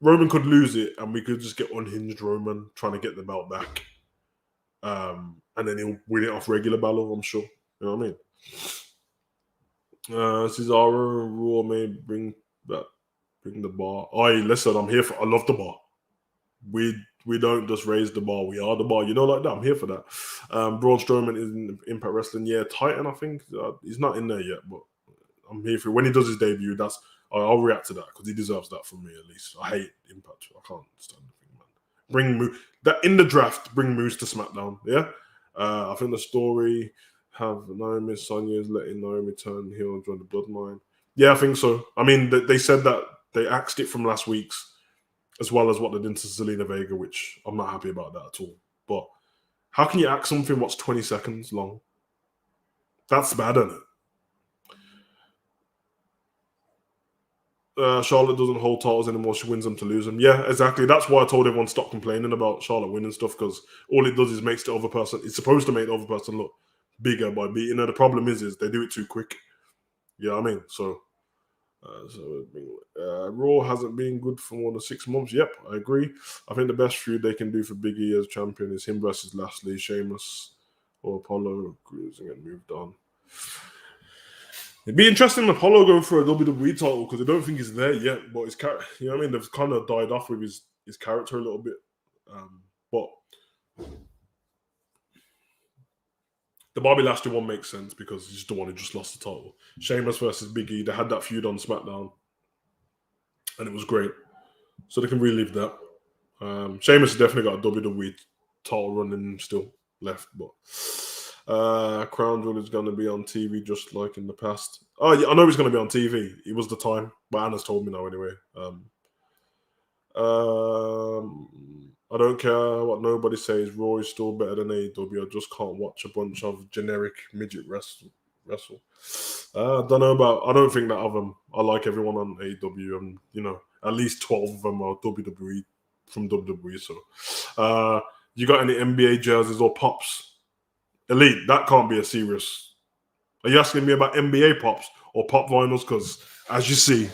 S1: Roman could lose it and we could just get unhinged Roman trying to get the belt back. And then he'll win it off regular battle, I'm sure. You know what I mean? Cesaro and Raw may bring the bar. Listen, I'm here for. I love the bar. We don't just raise the bar. We are the bar. You know, like that. I'm here for that. Braun Strowman is in Impact Wrestling. Yeah, Titan. I think he's not in there yet, but I'm here for it. When he does his debut. I'll react to that because he deserves that from me at least. I hate Impact. I can't stand the thing, man. Bring Moose that in the draft. Bring Moose to SmackDown. Yeah. I think the story. Have Naomi Sonya's letting Naomi turn heel and join the bloodline. Yeah, I think so. I mean, they said that they axed it from last week's, as well as what they did to Zelina Vega, which I'm not happy about that at all. But how can you axe something what's 20 seconds long? That's bad, isn't it? Charlotte doesn't hold titles anymore. She wins them to lose them. Yeah, exactly. That's why I told everyone stop complaining about Charlotte winning stuff because all it does is makes the other person. It's supposed to make the other person look bigger by beating her. The problem is they do it too quick. You know what I mean? So Raw hasn't been good for more than 6 months. Yep, I agree. I think the best feud they can do for Big E as champion is him versus Lashley, Sheamus, or Apollo cruising and moved on. It'd be interesting if Apollo going for a WWE title because I don't think he's there yet. But his character, you know what I mean? They've kind of died off with his character a little bit. But the Bobby Lashley one makes sense because he's the one who just lost the title. Sheamus versus Big E, they had that feud on SmackDown. And it was great. So they can relive that. Sheamus has definitely got a WWE title running still left. But Crown Jewel is going to be on TV just like in the past. Oh, yeah, I know he's going to be on TV. It was the time. But Anna's told me now anyway. I don't care what nobody says. Raw is still better than AEW. I just can't watch a bunch of generic midget wrestle. I don't know about. I don't think that of them. I like everyone on AEW, and at least 12 of them are WWE from WWE. So, you got any NBA jerseys or pops? Elite. That can't be a serious. Are you asking me about NBA pops or pop vinyls? Because as you see,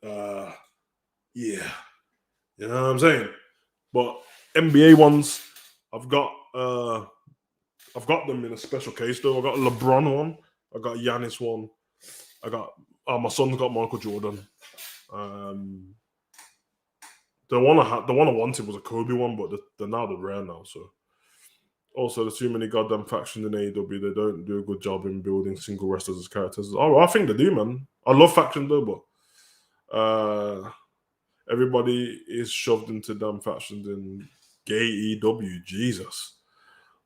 S1: yeah. You know what I'm saying? But NBA ones, I've got them in a special case though. I got a LeBron one, I got a Giannis one, I got my son's got Michael Jordan. The one I wanted was a Kobe one, but they're rare now. So also there's too many goddamn factions in AEW. They don't do a good job in building single wrestlers as characters. Oh, I think they do, man. I love factions though, but everybody is shoved into damn factions in gay EW. Jesus.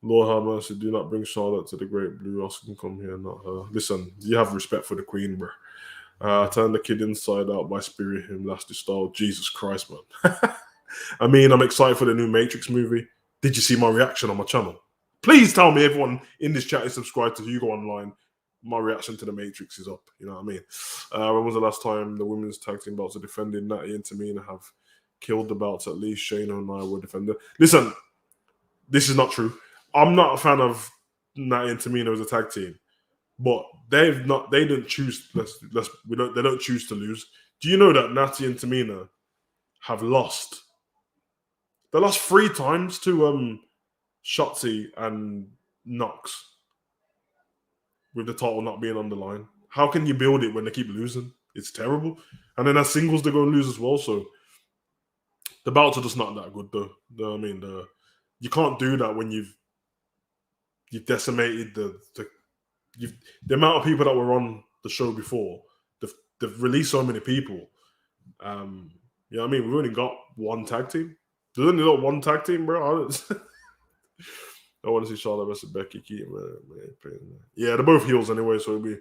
S1: Lord have mercy, do not bring Charlotte to the Great Blue. Oscar can come here, not her. Listen, you have respect for the Queen, bro. Turn the kid inside out by spearing him, that's the style. Jesus Christ, man. I mean, I'm excited for the new Matrix movie. Did you see my reaction on my channel? Please tell me everyone in this chat is subscribed to HUGO Online. My reaction to the Matrix is up. You know what I mean? When was the last time the women's tag team belts are defended? Natty and Tamina have killed the belts. At least Shayna and I were defended. Listen, this is not true. I'm not a fan of Natty and Tamina as a tag team, but they didn't choose. They don't choose to lose. Do you know that Natty and Tamina have lost? They lost 3 times to Shotzi and Knox. With the title not being on the line. How can you build it when they keep losing? It's terrible. And then as singles, they're going to lose as well. So the belts are just not that good, though. You know what I mean? You can't do that when you've decimated the amount of people that were on the show before. They've released so many people. You know what I mean? We've only got one tag team. There's only got one tag team, bro. I want to see Charlotte versus Becky Keaton. Man. Yeah, they're both heels anyway, so it'll be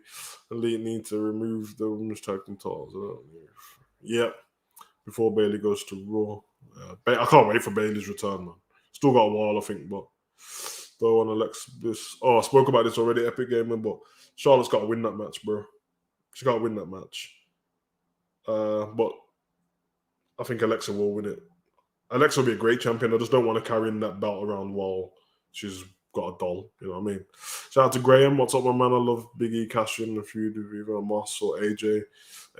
S1: Elite need to remove the women's tag team titles. Yeah, before Bayley goes to Raw. I can't wait for Bayley's return, man. Still got a while, I think, but don't want to this. Oh, I spoke about this already, Epic Gaming, but Charlotte's got to win that match, bro. She got to win that match. But I think Alexa will win it. Alexa will be a great champion. I just don't want to carry in that belt around while she's got a doll. You know what I mean? Shout out to Graham. What's up, my man? I love Big E cashing a feud with either Moss or AJ.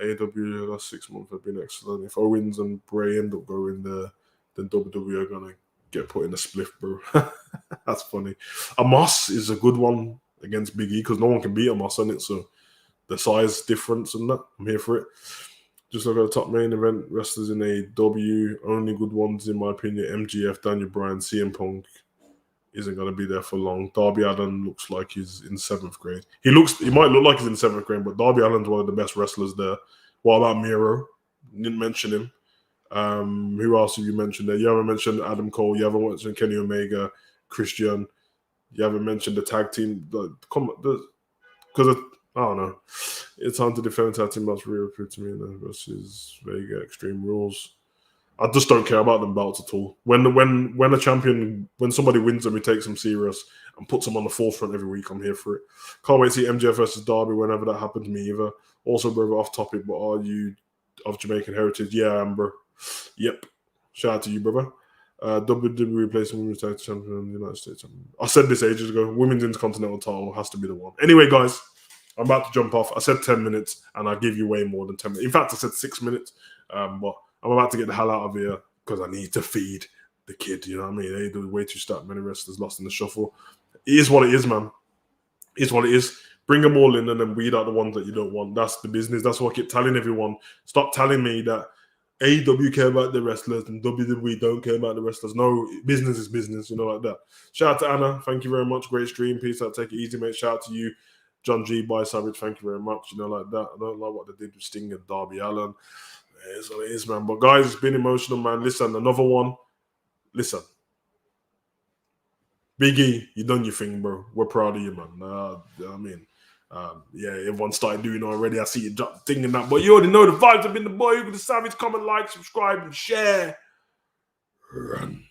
S1: AW last 6 months have been excellent. If Owens and Bray end up going there, then WWE are gonna get put in a spliff, bro. That's funny. Amos is a good one against Big E because no one can beat Amos on it. So the size difference and that, I'm here for it. Just look at the top main event wrestlers in AEW. Only good ones, in my opinion. MGF, Daniel Bryan, CM Punk isn't going to be there for long. Darby Allin looks like he's in 7th grade. He might look like he's in 7th grade, but Darby Allin's one of the best wrestlers there. What about Miro? Didn't mention him. Who else have you mentioned there? You haven't mentioned Adam Cole. You haven't mentioned Kenny Omega, Christian. You haven't mentioned the tag team. Because I don't know. It's time to defend tag team belts. Rhea Ripley versus Vega Extreme Rules. I just don't care about them belts at all. When a champion, when somebody wins them, he takes them serious and puts them on the forefront every week. I'm here for it. Can't wait to see MJF versus Darby whenever that happens to me either. Also, brother, off topic, but are you of Jamaican heritage? Yeah, I am, bro. Yep. Shout out to you, brother. WWE replacing women's tag champion in the United States. I said this ages ago. Women's Intercontinental title has to be the one. Anyway, guys, I'm about to jump off. I said 10 minutes, and I give you way more than 10 minutes. In fact, I said 6 minutes. But I'm about to get the hell out of here because I need to feed the kid. You know what I mean? They do way too stuck. Many wrestlers lost in the shuffle. It is what it is, man. It is what it is. Bring them all in and then weed out the ones that you don't want. That's the business. That's what I keep telling everyone. Stop telling me that AEW care about the wrestlers and WWE don't care about the wrestlers. No, business is business, you know, like that. Shout out to Anna. Thank you very much. Great stream. Peace out. Take it easy, mate. Shout out to you. John G. By Savage. Thank you very much. You know, like that. I don't like what they did with Sting and Darby Allin. It's what it is, man. But guys, it's been emotional, man. Listen, another one. Listen. Big E, you done your thing, bro. We're proud of you, man. Yeah, everyone started doing it already. I see you thinking that, but you already know the vibes. I've been the boy who the Savage. Comment, like, subscribe, and share. Run.